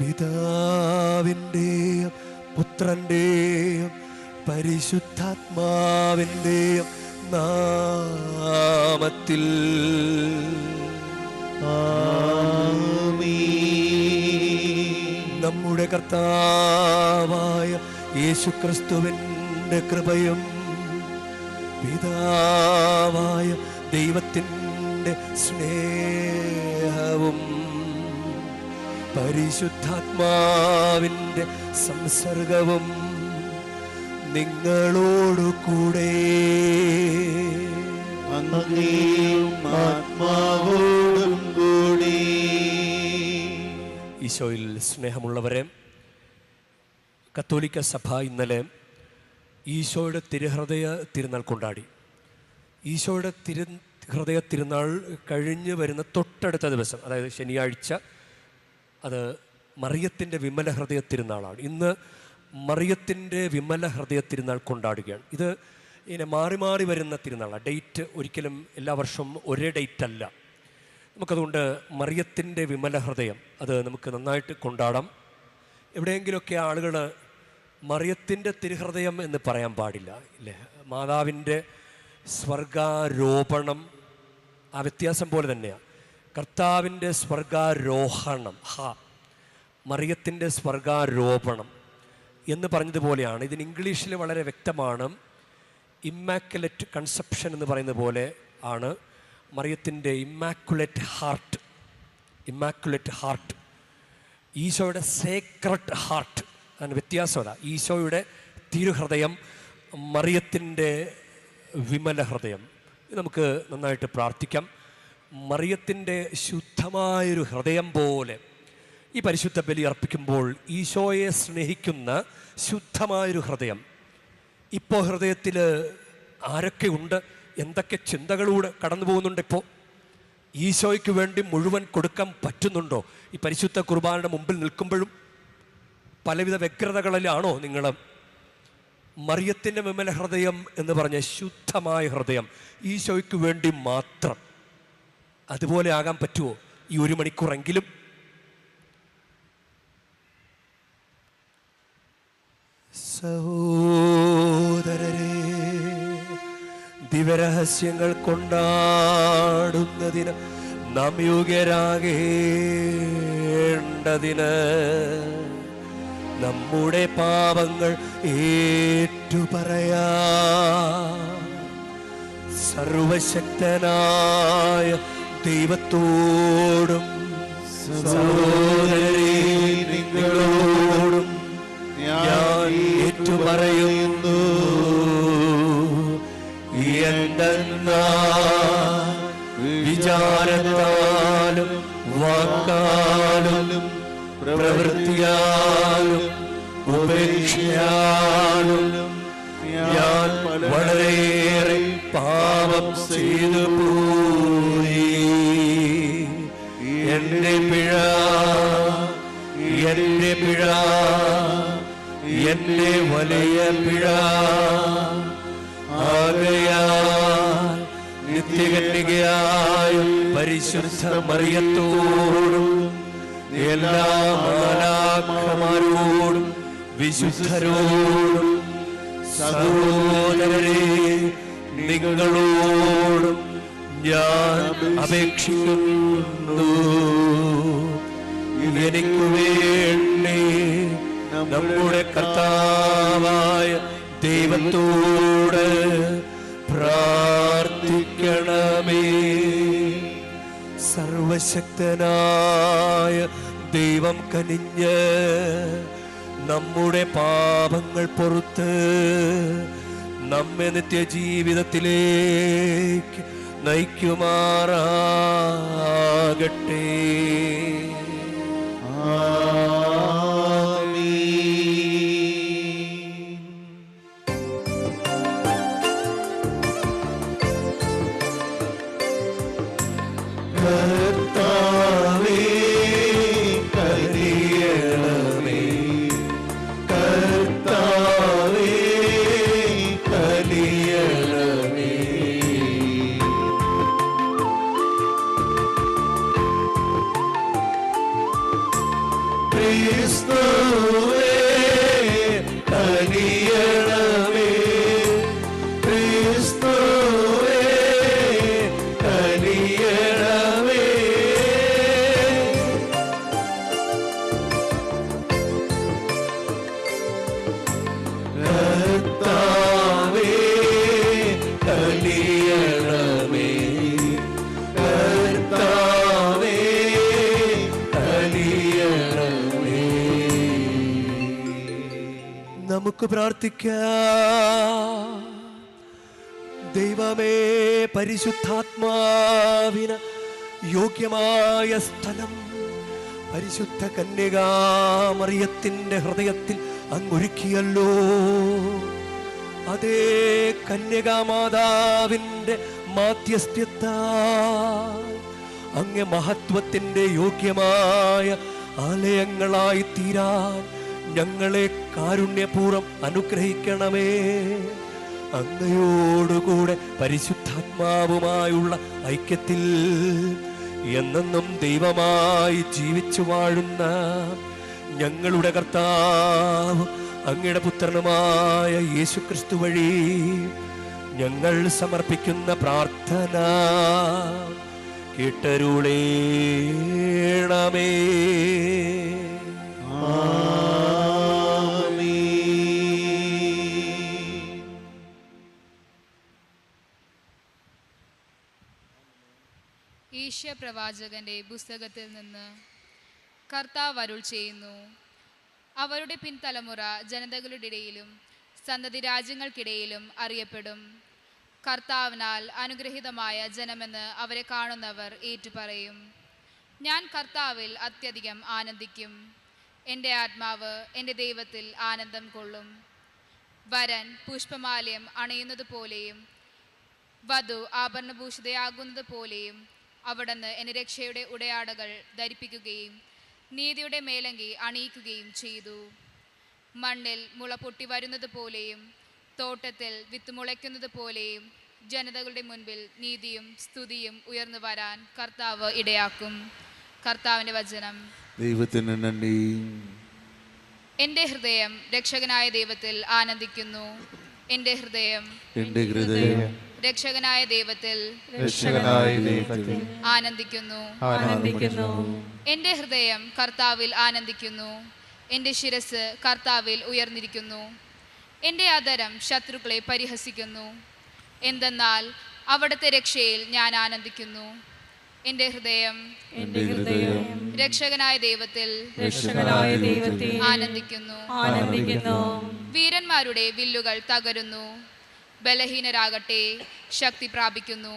പിതാവിൻ്റെയും പുത്രൻ്റെയും പരിശുദ്ധാത്മാവിൻ്റെയും നാമത്തിൽ നമ്മുടെ കർത്താവായ യേശുക്രിസ്തുവിൻ്റെ കൃപയും പിതാവായ ദൈവത്തിൻ്റെ സ്നേഹവും പരിശുദ്ധാത്മാവിൻ്റെ സംസർഗവും നിങ്ങളോടു കൂടെ ആത്മാവോടും കൂടി. ഈശോയിൽ സ്നേഹമുള്ളവരെ, കത്തോലിക്ക സഭ ഇന്നലെ ഈശോയുടെ തിരുഹൃദയ തിരുനാൾ കൊണ്ടാടി. ഈശോയുടെ ഹൃദയ തിരുനാൾ കഴിഞ്ഞ് വരുന്ന തൊട്ടടുത്ത ദിവസം, അതായത് ശനിയാഴ്ച, അത് മറിയത്തിൻ്റെ വിമല ഹൃദയ തിരുനാളാണ്. ഇന്ന് മറിയത്തിൻ്റെ വിമല ഹൃദയ തിരുനാൾ കൊണ്ടാടുകയാണ്. ഇത് ഇങ്ങനെ മാറി മാറി വരുന്ന തിരുനാളാണ്. ഡേറ്റ് ഒരിക്കലും എല്ലാ വർഷവും ഒരേ ഡേറ്റ് അല്ല. നമുക്കതുകൊണ്ട് മറിയത്തിൻ്റെ വിമല ഹൃദയം അത് നമുക്ക് നന്നായിട്ട് കൊണ്ടാടാം. എവിടെയെങ്കിലുമൊക്കെ ആളുകൾ മറിയത്തിൻ്റെ തിരുഹൃദയം എന്ന് പറയാൻ പാടില്ല, ഇല്ലേ? മാതാവിൻ്റെ സ്വർഗാരോപണം, ആ വ്യത്യാസം പോലെ തന്നെയാണ്. കർത്താവിൻ്റെ സ്വർഗാരോഹണം, മറിയത്തിൻ്റെ സ്വർഗാരോപണം എന്ന് പറഞ്ഞതുപോലെയാണ്. ഇതിന് ഇംഗ്ലീഷിൽ വളരെ വ്യക്തമാണ്. ഇമ്മാക്കുലേറ്റ് കൺസെപ്ഷൻ എന്ന് പറയുന്നത് പോലെ ആണ് മറിയത്തിൻ്റെ ഇമ്മാക്കുലേറ്റ് ഹാർട്ട്, ഈശോയുടെ സേക്രഡ് ഹാർട്ട്. അതിന് വ്യത്യാസം അതാ. ഈശോയുടെ തിരുഹൃദയം, മറിയത്തിൻ്റെ വിമല ഹൃദയം. നമുക്ക് നന്നായിട്ട് പ്രാർത്ഥിക്കാം. മറിയത്തിൻ്റെ ശുദ്ധമായൊരു ഹൃദയം പോലെ ഈ പരിശുദ്ധ ബലി അർപ്പിക്കുമ്പോൾ ഈശോയെ സ്നേഹിക്കുന്ന ശുദ്ധമായൊരു ഹൃദയം. ഇപ്പോൾ ഹൃദയത്തിൽ ആരൊക്കെ ഉണ്ട്, എന്തൊക്കെ ചിന്തകളൂടെ കടന്നു പോകുന്നുണ്ട്? ഇപ്പോൾ ഈശോയ്ക്ക് വേണ്ടി മുഴുവൻ കൊടുക്കാൻ പറ്റുന്നുണ്ടോ? ഈ പരിശുദ്ധ കുർബാനയുടെ മുമ്പിൽ നിൽക്കുമ്പോഴും പലവിധ വ്യഗ്രതകളിലാണോ നിങ്ങൾ? മറിയത്തിൻ്റെ വിമല ഹൃദയം എന്ന് പറഞ്ഞ ശുദ്ധമായ ഹൃദയം, ഈശോയ്ക്ക് വേണ്ടി മാത്രം. അതുപോലെ ആകാൻ പറ്റുമോ ഈ 1 മണിക്കൂറെങ്കിലും? സഹോദരരെ, ദിവരഹസ്യങ്ങൾ കൊണ്ടാടുന്നതിന് നാം യോഗ്യരാകേണ്ടതിന് നമ്മുടെ പാപങ്ങൾ ഏറ്റുപറയാ സർവശക്തനായ ദൈവത്തോടും സഹോദരരെ നിങ്ങളോടും ഞാൻ ഏറ്റുപറയുന്നു. എന്തെന്നാൽ വിചാരത്താലും വാക്കാലും പ്രവൃത്തിയാലും ഉപേക്ഷയാലും ഞാൻ വളരെയേറെ പാപം ചെയ്തു പോയി. എന്റെ പിഴ, എന്റെ വലിയ പിഴ. ആകയാൽ നിത്യകന്യകയായ പരിശുദ്ധ മറിയത്തോടും എല്ലാ മാലാഖമാരോടും വിശുദ്ധരോടും സഹോദരരെ നിങ്ങളോടും ഞാൻ അപേക്ഷിക്കുന്നു. എനിക്ക് വേണ്ടി നമ്മുടെ കർത്താവായ ദൈവത്തോട് പ്രാർത്ഥിക്കണമേ. സർവശക്തനായ ദൈവം കനിഞ്ഞ് നമ്മുടെ പാപങ്ങൾ പൊറുത്ത് നമ്മെ നിത്യജീവിതത്തിലേക്ക് നയിക്കുമാറാകട്ടെ. കർത്താവേ കനിയണമേ, കർത്താവേ കനിയണമേ. ക്രിസ്തുവേ കനിയണമേ, ക്രിസ്തുവേ കനിയണമേ. കർത്താവേ കനിയണമേ, കർത്താവേ കനിയണമേ. നമുക്ക് പ്രാർത്ഥിക്കാം. ദൈവമേ, പരിശുദ്ധാത്മാവിന് യോഗ്യമായ സ്ഥലം പരിശുദ്ധ കന്യകാമറിയത്തിൻ്റെ ഹൃദയത്തിൽ അങ്ങൊരുക്കിയല്ലോ. അതേ കന്യകാമാതാവിൻ്റെ മാധ്യസ്ഥ്യത്താൽ അങ്ങ് മഹത്വത്തിൻ്റെ യോഗ്യമായ ആലയങ്ങളായി തീരാൻ ഞങ്ങളെ കാരുണ്യപൂർവ്വം അനുഗ്രഹിക്കണമേ. അങ്ങയോടുകൂടെ പരിശുദ്ധാത്മാവുമായുള്ള ഐക്യത്തിൽ എന്നെന്നും ദൈവമായി ജീവിച്ചു വാഴുന്ന ഞങ്ങളുടെ കർത്താവ് അങ്ങയുടെ പുത്രനുമായ യേശുക്രിസ്തു വഴി ഞങ്ങൾ സമർപ്പിക്കുന്ന പ്രാർത്ഥന കേട്ടരുളേണമേ. ഈശയ പ്രവാചകന്റെ പുസ്തകത്തിൽ നിന്ന് കർത്താവ് അരുൾ ചെയ്യുന്നു. അവരുടെ പിൻതലമുറ ജനതകളുടെ ഇടയിലും സന്തതി രാജ്യങ്ങൾക്കിടയിലും അറിയപ്പെടും. കർത്താവിനാൽ അനുഗ്രഹീതമായ ജനമെന്ന് അവരെ കാണുന്നവർ ഏറ്റുപറയും. ഞാൻ കർത്താവിൽ അത്യധികം ആനന്ദിക്കും. എൻ്റെ ആത്മാവ് എൻ്റെ ദൈവത്തിൽ ആനന്ദം കൊള്ളും. വരൻ പുഷ്പമാല്യം അണയുന്നത് പോലെയും വധു ആഭരണഭൂഷിതയാകുന്നത് പോലെയും അവിടുന്ന് എൻ്റെ രക്ഷയുടെ ഉടയാടകൾ ധരിപ്പിക്കുകയും നീതിയുടെ മേലങ്കി അണിയിക്കുകയും ചെയ്തു. മണ്ണിൽ മുള പൊട്ടി വരുന്നത് പോലെയും തോട്ടത്തിൽ വിത്ത് മുളയ്ക്കുന്നത് പോലെയും ജനതകളുടെ മുൻപിൽ നീതിയും സ്തുതിയും ഉയർന്നു വരാൻ കർത്താവ് ഇടയാക്കും. കർത്താവിൻ്റെ വചനം. ദൈവത്തിന് നന്ദി. എൻ്റെ ഹൃദയം രക്ഷകനായ ദൈവത്തിൽ ആനന്ദിക്കുന്നു. എൻ്റെ ഹൃദയം രക്ഷകനായ ദൈവത്തിൽ ആനന്ദിക്കുന്നു. എൻ്റെ ഹൃദയം കർത്താവിൽ ആനന്ദിക്കുന്നു. എൻ്റെ ശിരസ് കർത്താവിൽ ഉയർന്നിരിക്കുന്നു. എൻ്റെ അധരം ശത്രുക്കളെ പരിഹസിക്കുന്നു. എന്തെന്നാൽ അവിടുത്തെ രക്ഷയിൽ ഞാൻ ആനന്ദിക്കുന്നു. എൻ്റെ ഹൃദയം രക്ഷകനായ ദൈവത്തിൽ ആനന്ദിക്കുന്നു. വീരന്മാരുടെ വില്ലുകൾ തകരുന്നു. ബലഹീനരാകട്ടെ ശക്തി പ്രാപിക്കുന്നു.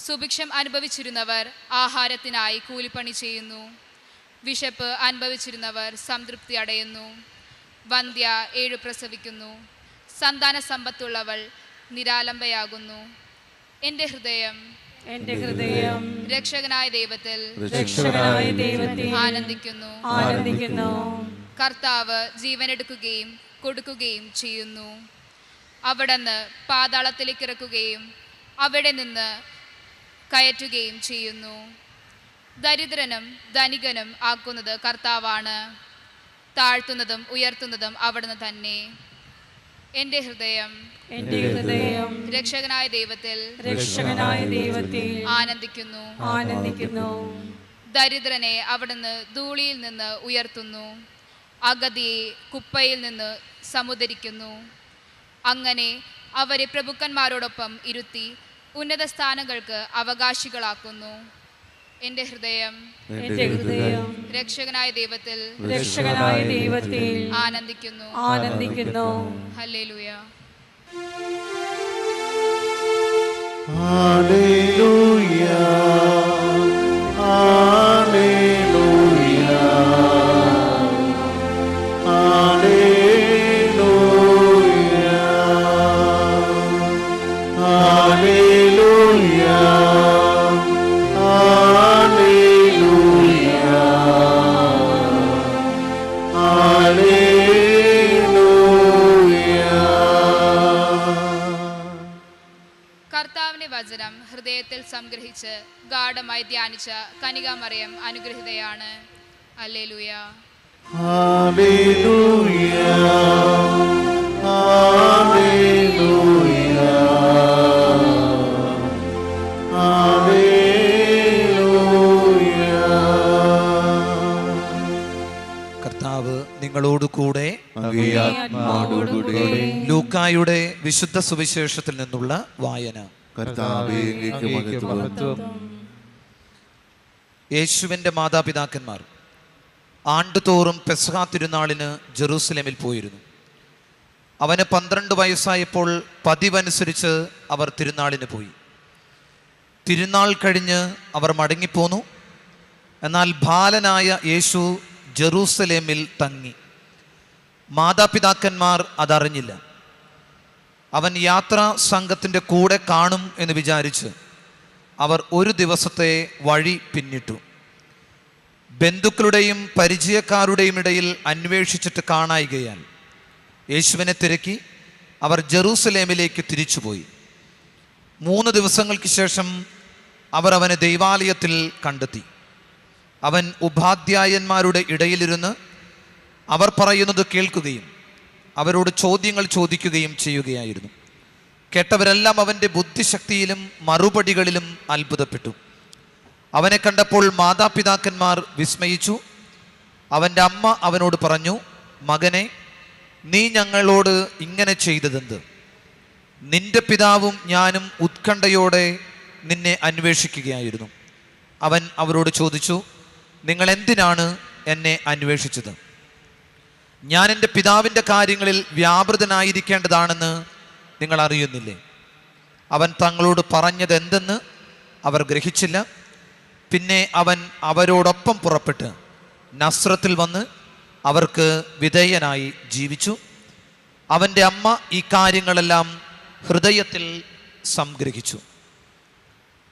സുഭിക്ഷം അനുഭവിച്ചിരുന്നവർ ആഹാരത്തിനായി കൂലിപ്പണി ചെയ്യുന്നു. വിശപ്പ് അനുഭവിച്ചിരുന്നവർ സംതൃപ്തി അടയുന്നു. വന്ധ്യ 7 പ്രസവിക്കുന്നു. സന്താന സമ്പത്തുള്ളവൾ നിരാലംബയാകുന്നു. എൻ്റെ ഹൃദയം രക്ഷകനായ ദൈവത്തിൽ ആനന്ദിക്കുന്നു. കർത്താവ് ജീവനെടുക്കുകയും കൊടുക്കുകയും ചെയ്യുന്നു. അവിടുന്ന് പാതാളത്തിലേക്ക് ഇറക്കുകയും അവിടെ നിന്ന് കയറ്റുകയും ചെയ്യുന്നു. ദരിദ്രനും ധനികനും ആക്കുന്നത് കർത്താവാണ്. താഴ്ത്തുന്നതും ഉയർത്തുന്നതും അവിടുന്ന് തന്നെ. എൻ്റെ ഹൃദയം രക്ഷകനായ ദൈവത്തിൽ ആനന്ദിക്കുന്നു. ദരിദ്രനെ അവിടുന്ന് ധൂളിയിൽ നിന്ന് ഉയർത്തുന്നു. അഗതിയെ കുപ്പയിൽ നിന്ന് സമുദ്ധരിക്കുന്നു. അങ്ങനെ അവരെ പ്രഭുക്കന്മാരോടൊപ്പം ഇരുത്തി ഉന്നത സ്ഥാനങ്ങൾക്ക് അവകാശികളാക്കുന്നു. എൻ്റെ ഹൃദയം രക്ഷകനായ ദൈവത്തിൽ ആനന്ദിക്കുന്നു. ഹല്ലേലൂയ. ഹല്ലേലൂയ. ഹല്ലേലൂയ. ഹല്ലേലൂയ. ഹല്ലേലൂയ. കർത്താവിന്റെ വചനം ഹൃദയത്തിൽ സംഗ്രഹിച്ച് ഗാഢമായി ധ്യാനിച്ച കന്യകാമറിയം അനുഗ്രഹീതയാണ്. ഹല്ലേലൂയ. ഹല്ലേലൂയ ഹല്ലേലൂയ ഹല്ലേലൂയ. കർത്താവ് നിങ്ങളോട് കൂടെ. അങ്ങേ ആത്മാവോടുകൂടെ. ലൂക്കായുടെ വിശുദ്ധ സുവിശേഷത്തിൽ നിന്നുള്ള വായന. കർത്താവേ, അങ്ങേക്ക് മഹത്വം. യേശുവിൻ്റെ മാതാപിതാക്കന്മാർ ആണ്ടുതോറും പെസഹ തിരുനാളിന് ജെറൂസലേമിൽ പോയിരുന്നു. അവന് 12 വയസ്സായപ്പോൾ പതിവനുസരിച്ച് അവർ തിരുനാളിന് പോയി. തിരുനാൾ കഴിഞ്ഞ് അവർ മടങ്ങിപ്പോന്നു. എന്നാൽ ബാലനായ യേശു ജെറൂസലേമിൽ തങ്ങി. മാതാപിതാക്കന്മാർ അതറിഞ്ഞില്ല. അവൻ യാത്രാ സംഘത്തിൻ്റെ കൂടെ കാണും എന്ന് വിചാരിച്ച് അവർ ഒരു ദിവസത്തെ വഴി പിന്നിട്ടു. ബന്ധുക്കളുടെയും പരിചയക്കാരുടെയും ഇടയിൽ അന്വേഷിച്ചിട്ട് കാണായികയാൽ യേശുവിനെ തിരക്കി അവർ ജെറൂസലേമിലേക്ക് തിരിച്ചുപോയി. 3 ദിവസങ്ങൾക്ക് ശേഷം അവർ അവനെ ദൈവാലയത്തിൽ കണ്ടെത്തി. അവൻ ഉപാധ്യായന്മാരുടെ ഇടയിലിരുന്ന് അവർ പറയുന്നത് കേൾക്കുകയും അവരോട് ചോദ്യങ്ങൾ ചോദിക്കുകയും ചെയ്യുകയായിരുന്നു. കേട്ടവരെല്ലാം അവൻ്റെ ബുദ്ധിശക്തിയിലും മറുപടികളിലും അത്ഭുതപ്പെട്ടു. അവനെ കണ്ടപ്പോൾ മാതാപിതാക്കന്മാർ വിസ്മയിച്ചു. അവൻ്റെ അമ്മ അവനോട് പറഞ്ഞു, മകനെ, നീ ഞങ്ങളോട് ഇങ്ങനെ ചെയ്തതെന്ത്? നിന്റെ പിതാവും ഞാനും ഉത്കണ്ഠയോടെ നിന്നെ അന്വേഷിക്കുകയായിരുന്നു. അവൻ അവരോട് ചോദിച്ചു, നിങ്ങൾ എന്തിനാണ് എന്നെ അന്വേഷിച്ചത്? ഞാൻ എൻ്റെ പിതാവിൻ്റെ കാര്യങ്ങളിൽ വ്യാപൃതനായിരിക്കേണ്ടതാണെന്ന് നിങ്ങൾ അറിയുന്നില്ലേ? അവൻ തങ്ങളോട് പറഞ്ഞത് എന്തെന്ന് അവർ ഗ്രഹിച്ചില്ല. പിന്നെ അവൻ അവരോടൊപ്പം പുറപ്പെട്ട് നസ്രത്തിൽ വന്ന് അവർക്ക് വിധേയനായി ജീവിച്ചു. അവൻ്റെ അമ്മ ഈ കാര്യങ്ങളെല്ലാം ഹൃദയത്തിൽ സംഗ്രഹിച്ചു.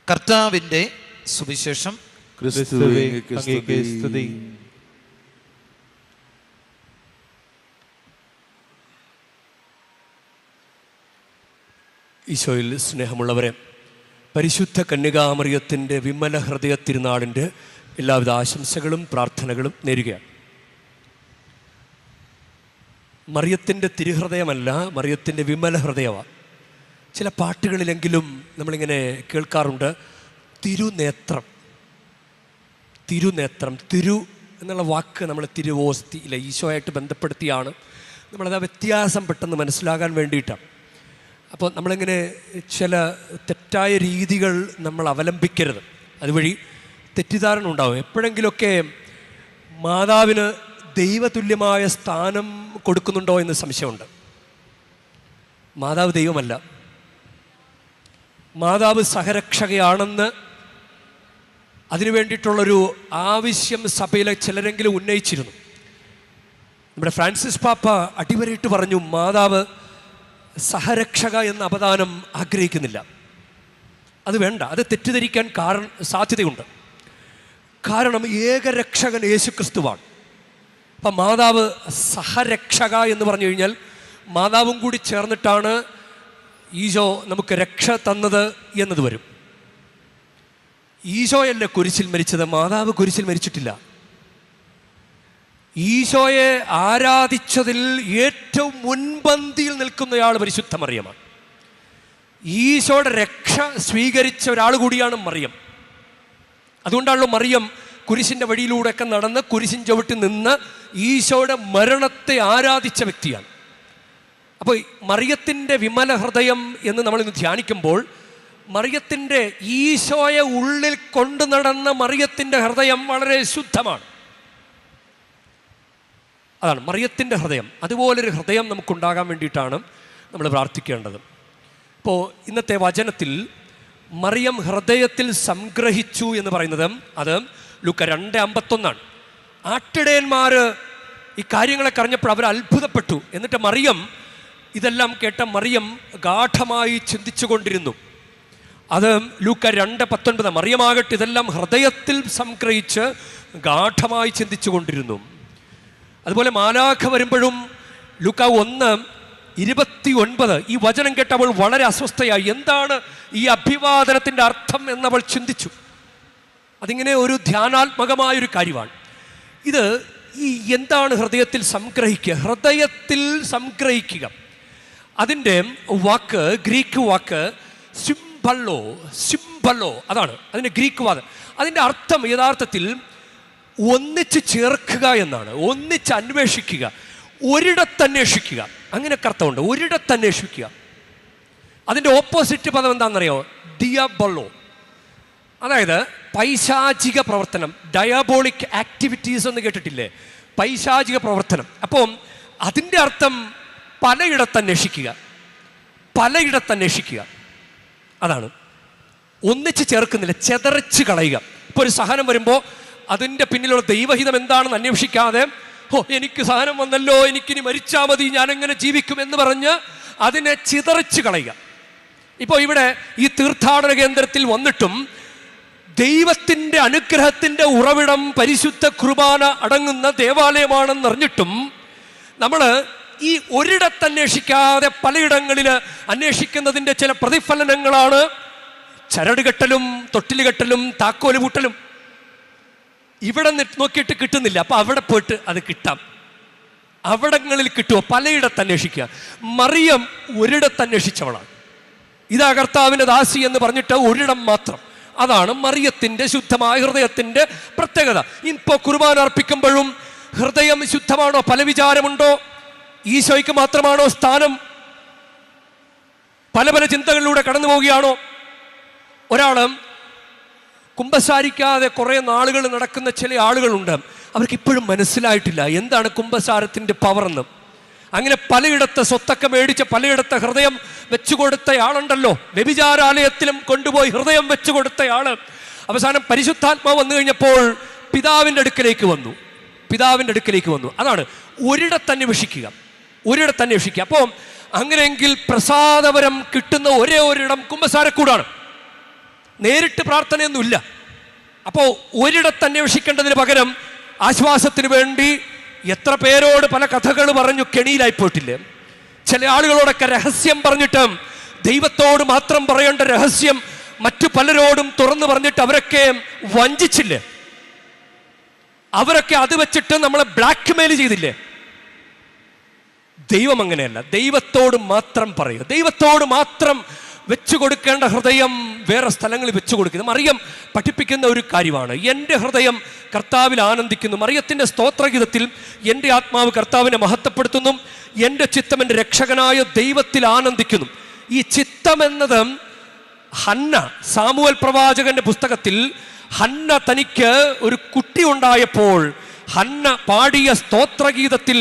കർത്താവിൻ്റെ സുവിശേഷം. ക്രിസ്തുവേ, അങ്ങേക്ക് സ്തുതി. ഈശോയിൽ സ്നേഹമുള്ളവരെ, പരിശുദ്ധ കന്യകാമറിയത്തിൻ്റെ വിമല ഹൃദയ തിരുനാളിൻ്റെ എല്ലാവിധ ആശംസകളും പ്രാർത്ഥനകളും നേരുകയാണ്. മറിയത്തിൻ്റെ തിരുഹൃദയമല്ല, മറിയത്തിൻ്റെ വിമല ഹൃദയമാണ്. ചില പാട്ടുകളിലെങ്കിലും നമ്മളിങ്ങനെ കേൾക്കാറുണ്ട്, തിരുനേത്രം. തിരുനേത്രം, തിരു എന്നുള്ള വാക്ക് നമ്മൾ തിരുവോസ്തി ഇല്ല, ഈശോയായിട്ട് ബന്ധപ്പെടുത്തിയാണ് നമ്മളത് വ്യത്യാസം പെട്ടെന്ന് മനസ്സിലാകാൻ വേണ്ടിയിട്ടാണ്. അപ്പോൾ നമ്മളിങ്ങനെ ചില തെറ്റായ രീതികൾ നമ്മൾ അവലംബിക്കരുത്. അതുവഴി തെറ്റിദ്ധാരണ ഉണ്ടാവും. എപ്പോഴെങ്കിലുമൊക്കെ മാതാവിന് ദൈവതുല്യമായ സ്ഥാനം കൊടുക്കുന്നുണ്ടോ എന്ന് സംശയമുണ്ട്. മാതാവ് ദൈവമല്ല. മാതാവ് സഹരക്ഷകയാണെന്ന് അതിനു വേണ്ടിയിട്ടുള്ളൊരു ആവശ്യം സഭയിലെ ചിലരെങ്കിലും ഉന്നയിച്ചിരുന്നു. നമ്മുടെ ഫ്രാൻസിസ് പാപ്പ അടിവരയിട്ട് പറഞ്ഞു, മാതാവ് സഹരക്ഷക എന്ന അപദാനം ആഗ്രഹിക്കുന്നില്ല. അത് വേണ്ട, അത് തെറ്റിദ്ധരിക്കാൻ സാധ്യതയുണ്ട്. കാരണം ഏകരക്ഷകൻ യേശുക്രിസ്തുവാണ്. അപ്പം മാതാവ് സഹരക്ഷക എന്ന് പറഞ്ഞു കഴിഞ്ഞാൽ മാതാവും കൂടി ചേർന്നിട്ടാണ് ഈശോ നമുക്ക് രക്ഷ തന്നത് എന്നത് വരും. ഈശോയല്ല കുരിശിൽ മരിച്ചത്, മാതാവ് കുരിശിൽ മരിച്ചിട്ടില്ല. ഈശോയെ ആരാധിച്ചതിൽ ഏറ്റവും മുൻപന്തിയിൽ നിൽക്കുന്നയാൾ പരിശുദ്ധ മറിയമാണ്. ഈശോയുടെ രക്ഷ സ്വീകരിച്ച ഒരാൾ കൂടിയാണ് മറിയം. അതുകൊണ്ടാണല്ലോ മറിയം കുരിശിൻ്റെ വഴിയിലൂടെയൊക്കെ നടന്ന് കുരിശിൻ ചവിട്ടി നിന്ന് ഈശോയുടെ മരണത്തെ ആരാധിച്ച വ്യക്തിയാണ്. അപ്പോൾ മറിയത്തിൻ്റെ വിമല ഹൃദയം എന്ന് നമ്മളിന്ന് ധ്യാനിക്കുമ്പോൾ മറിയത്തിൻ്റെ ഈശോയെ ഉള്ളിൽ കൊണ്ടു നടന്ന മറിയത്തിൻ്റെ ഹൃദയം വളരെ ശുദ്ധമാണ്. അതാണ് മറിയത്തിൻ്റെ ഹൃദയം. അതുപോലൊരു ഹൃദയം നമുക്കുണ്ടാകാൻ വേണ്ടിയിട്ടാണ് നമ്മൾ പ്രാർത്ഥിക്കേണ്ടത്. ഇപ്പോൾ ഇന്നത്തെ വചനത്തിൽ മറിയം ഹൃദയത്തിൽ സംഗ്രഹിച്ചു എന്ന് പറയുന്നത് അത് ലൂക്ക 2:51. ആട്ടിടയന്മാർ ഈ കാര്യങ്ങളൊക്കെ അറിഞ്ഞപ്പോൾ അവർ അത്ഭുതപ്പെട്ടു. എന്നിട്ട് മറിയം ഇതെല്ലാം കേട്ട മറിയം ഗാഠമായി ചിന്തിച്ചു കൊണ്ടിരുന്നു. അത് ലൂക്ക 2:19. മറിയമാകട്ടെ ഇതെല്ലാം ഹൃദയത്തിൽ സംഗ്രഹിച്ച് ഗാഠമായി ചിന്തിച്ചു കൊണ്ടിരുന്നു. അതുപോലെ മാലാഖ വരുമ്പോഴും ലൂക്ക 1:29 ഈ വചനം കേട്ടവൾ വളരെ അസ്വസ്ഥയായി. എന്താണ് ഈ അഭിവാദനത്തിൻ്റെ അർത്ഥം എന്നവൾ ചിന്തിച്ചു. അതിങ്ങനെ ഒരു ധ്യാനാത്മകമായൊരു കാര്യമാണ്. ഇത് ഈ എന്താണ് ഹൃദയത്തിൽ സംഗ്രഹിക്കുക? ഹൃദയത്തിൽ സംഗ്രഹിക്കുക, അതിൻ്റെ വാക്ക്, ഗ്രീക്ക് വാക്ക് സിംബല്ലോ, അതാണ് അതിൻ്റെ ഗ്രീക്ക് വാക്ക്. അതിൻ്റെ അർത്ഥം യഥാർത്ഥത്തിൽ ഒന്നിച്ച് ചേർക്കുക എന്നാണ്, ഒന്നിച്ച് അന്വേഷിക്കുക, ഒരിടത്തന്വേഷിക്കുക, അങ്ങനെയൊക്കെ അർത്ഥമുണ്ട്. ഒരിടത്തന്വേഷിക്കുക. അതിൻ്റെ ഓപ്പോസിറ്റ് പദം എന്താണെന്നറിയോ? ദിയബൊള്ളോ, അതായത് പൈശാചിക പ്രവർത്തനം, ഡയബോളിക് ആക്ടിവിറ്റീസ് എന്ന് കേട്ടിട്ടില്ലേ? പൈശാചിക പ്രവർത്തനം. അപ്പം അതിൻ്റെ അർത്ഥം പലയിടത്തന്വേഷിക്കുക, പലയിടത്തന്വേഷിക്കുക, അതാണ്. ഒന്നിച്ച് ചേർക്കുന്നില്ല, ചെതറിച്ച് കളയുക. ഇപ്പോൾ ഒരു സഹനം വരുമ്പോൾ അതിൻ്റെ പിന്നിലുള്ള ദൈവഹിതം എന്താണെന്ന് അന്വേഷിക്കാതെ, എനിക്ക് സഹനം വന്നല്ലോ, എനിക്കിനി മരിച്ചാൽ മതി, ഞാനെങ്ങനെ ജീവിക്കും എന്ന് പറഞ്ഞ് അതിനെ ചിതറിച്ച് കളയുക. ഇപ്പോൾ ഇവിടെ ഈ തീർത്ഥാടന കേന്ദ്രത്തിൽ വന്നിട്ടും ദൈവത്തിൻ്റെ അനുഗ്രഹത്തിൻ്റെ ഉറവിടം പരിശുദ്ധ കുർബാന അടങ്ങുന്ന ദേവാലയമാണെന്നറിഞ്ഞിട്ടും നമ്മൾ ഈ ഒരിടത്തന്വേഷിക്കാതെ പലയിടങ്ങളിൽ അന്വേഷിക്കുന്നതിൻ്റെ ചില പ്രതിഫലനങ്ങളാണ് ചരട് കെട്ടലും, തൊട്ടിൽ കെട്ടലും, താക്കോല് പൂട്ടലും. ഇവിടെ നോക്കിയിട്ട് കിട്ടുന്നില്ല, അപ്പം അവിടെ പോയിട്ട് അത് കിട്ടാം. അവിടങ്ങളിൽ കിട്ടുമോ? പലയിടത്തന്വേഷിക്കുക. മറിയം ഒരിടത്തന്വേഷിച്ചവളാണ്. ഇതാ കർത്താവിൻ്റെ ദാസി എന്ന് പറഞ്ഞിട്ട് ഒരിടം മാത്രം. അതാണ് മറിയത്തിൻ്റെ ശുദ്ധമായ ഹൃദയത്തിൻ്റെ പ്രത്യേകത. ഇപ്പോൾ കുർബാന അർപ്പിക്കുമ്പോഴും ഹൃദയം ശുദ്ധമാണോ? പല വിചാരമുണ്ടോ? ഈശോയ്ക്ക് മാത്രമാണോ സ്ഥാനം? പല പല ചിന്തകളിലൂടെ കടന്നു പോവുകയാണോ? ഒരാൾ കുമ്പസാരിക്കാതെ കുറേ നാളുകൾ നടക്കുന്ന ചില ആളുകളുണ്ട്. അവർക്ക് ഇപ്പോഴും മനസ്സിലായിട്ടില്ല എന്താണ് കുമ്പസാരത്തിൻ്റെ പവറെന്ന്. അങ്ങനെ പലയിടത്ത് സ്വത്തൊക്കെ മേടിച്ച് പലയിടത്ത് ഹൃദയം വെച്ചു കൊടുത്തയാളുണ്ടല്ലോ. വ്യഭിചാരാലയത്തിലും കൊണ്ടുപോയി ഹൃദയം വെച്ചു കൊടുത്തയാൾ അവസാനം പരിശുദ്ധാത്മാവ് വന്നു കഴിഞ്ഞപ്പോൾ പിതാവിൻ്റെ അടുക്കലേക്ക് വന്നു. അതാണ് ഒരിടത്തന്വേഷിക്കുക, ഒരിടത്തന്വേഷിക്കുക. അപ്പോൾ അങ്ങനെയെങ്കിൽ പ്രസാദപരം കിട്ടുന്ന ഒരേ ഒരിടം കുമ്പസാരക്കൂടാണ്. നേരിട്ട് പ്രാർത്ഥനയൊന്നുമില്ല. അപ്പോൾ ഒരിടത്തന്വേഷിക്കേണ്ടതിന് പകരം ആശ്വാസത്തിന് വേണ്ടി എത്ര പേരോട് പല കഥകൾ പറഞ്ഞു കെണിയിലായിപ്പോയിട്ടില്ലേ? ചില ആളുകളോടൊക്കെ രഹസ്യം പറഞ്ഞിട്ട് ദൈവത്തോട് മാത്രം പറയേണ്ട രഹസ്യം മറ്റു പലരോടും തുറന്നു പറഞ്ഞിട്ട് അവരൊക്കെ വഞ്ചിച്ചില്ലേ? അവരൊക്കെ അത് വെച്ചിട്ട് നമ്മളെ ബ്ലാക്ക് മെയിൽ ചെയ്തില്ലേ? ദൈവം അങ്ങനെയല്ല. ദൈവത്തോട് മാത്രം പറയുക, ദൈവത്തോട് മാത്രം വെച്ചു കൊടുക്കേണ്ട ഹൃദയം വേറെ സ്ഥലങ്ങളിൽ വെച്ചു കൊടുക്കുന്നത് മറിയം പഠിപ്പിക്കുന്ന ഒരു കാര്യമാണ്. എൻ്റെ ഹൃദയം കർത്താവിൽ ആനന്ദിക്കുന്നു. മറിയത്തിൻ്റെ സ്തോത്രഗീതത്തിൽ എൻ്റെ ആത്മാവ് കർത്താവിനെ മഹത്വപ്പെടുത്തുന്നു, എൻ്റെ ചിത്തം എൻ്റെ രക്ഷകനായ ദൈവത്തിൽ ആനന്ദിക്കുന്നു. ഈ ചിത്തം എന്നത് ഹന്ന, സാമുവൽ പ്രവാചകന്റെ പുസ്തകത്തിൽ ഹന്ന തനിക്ക് ഒരു കുട്ടി ഉണ്ടായപ്പോൾ ഹന്ന പാടിയ സ്തോത്രഗീതത്തിൽ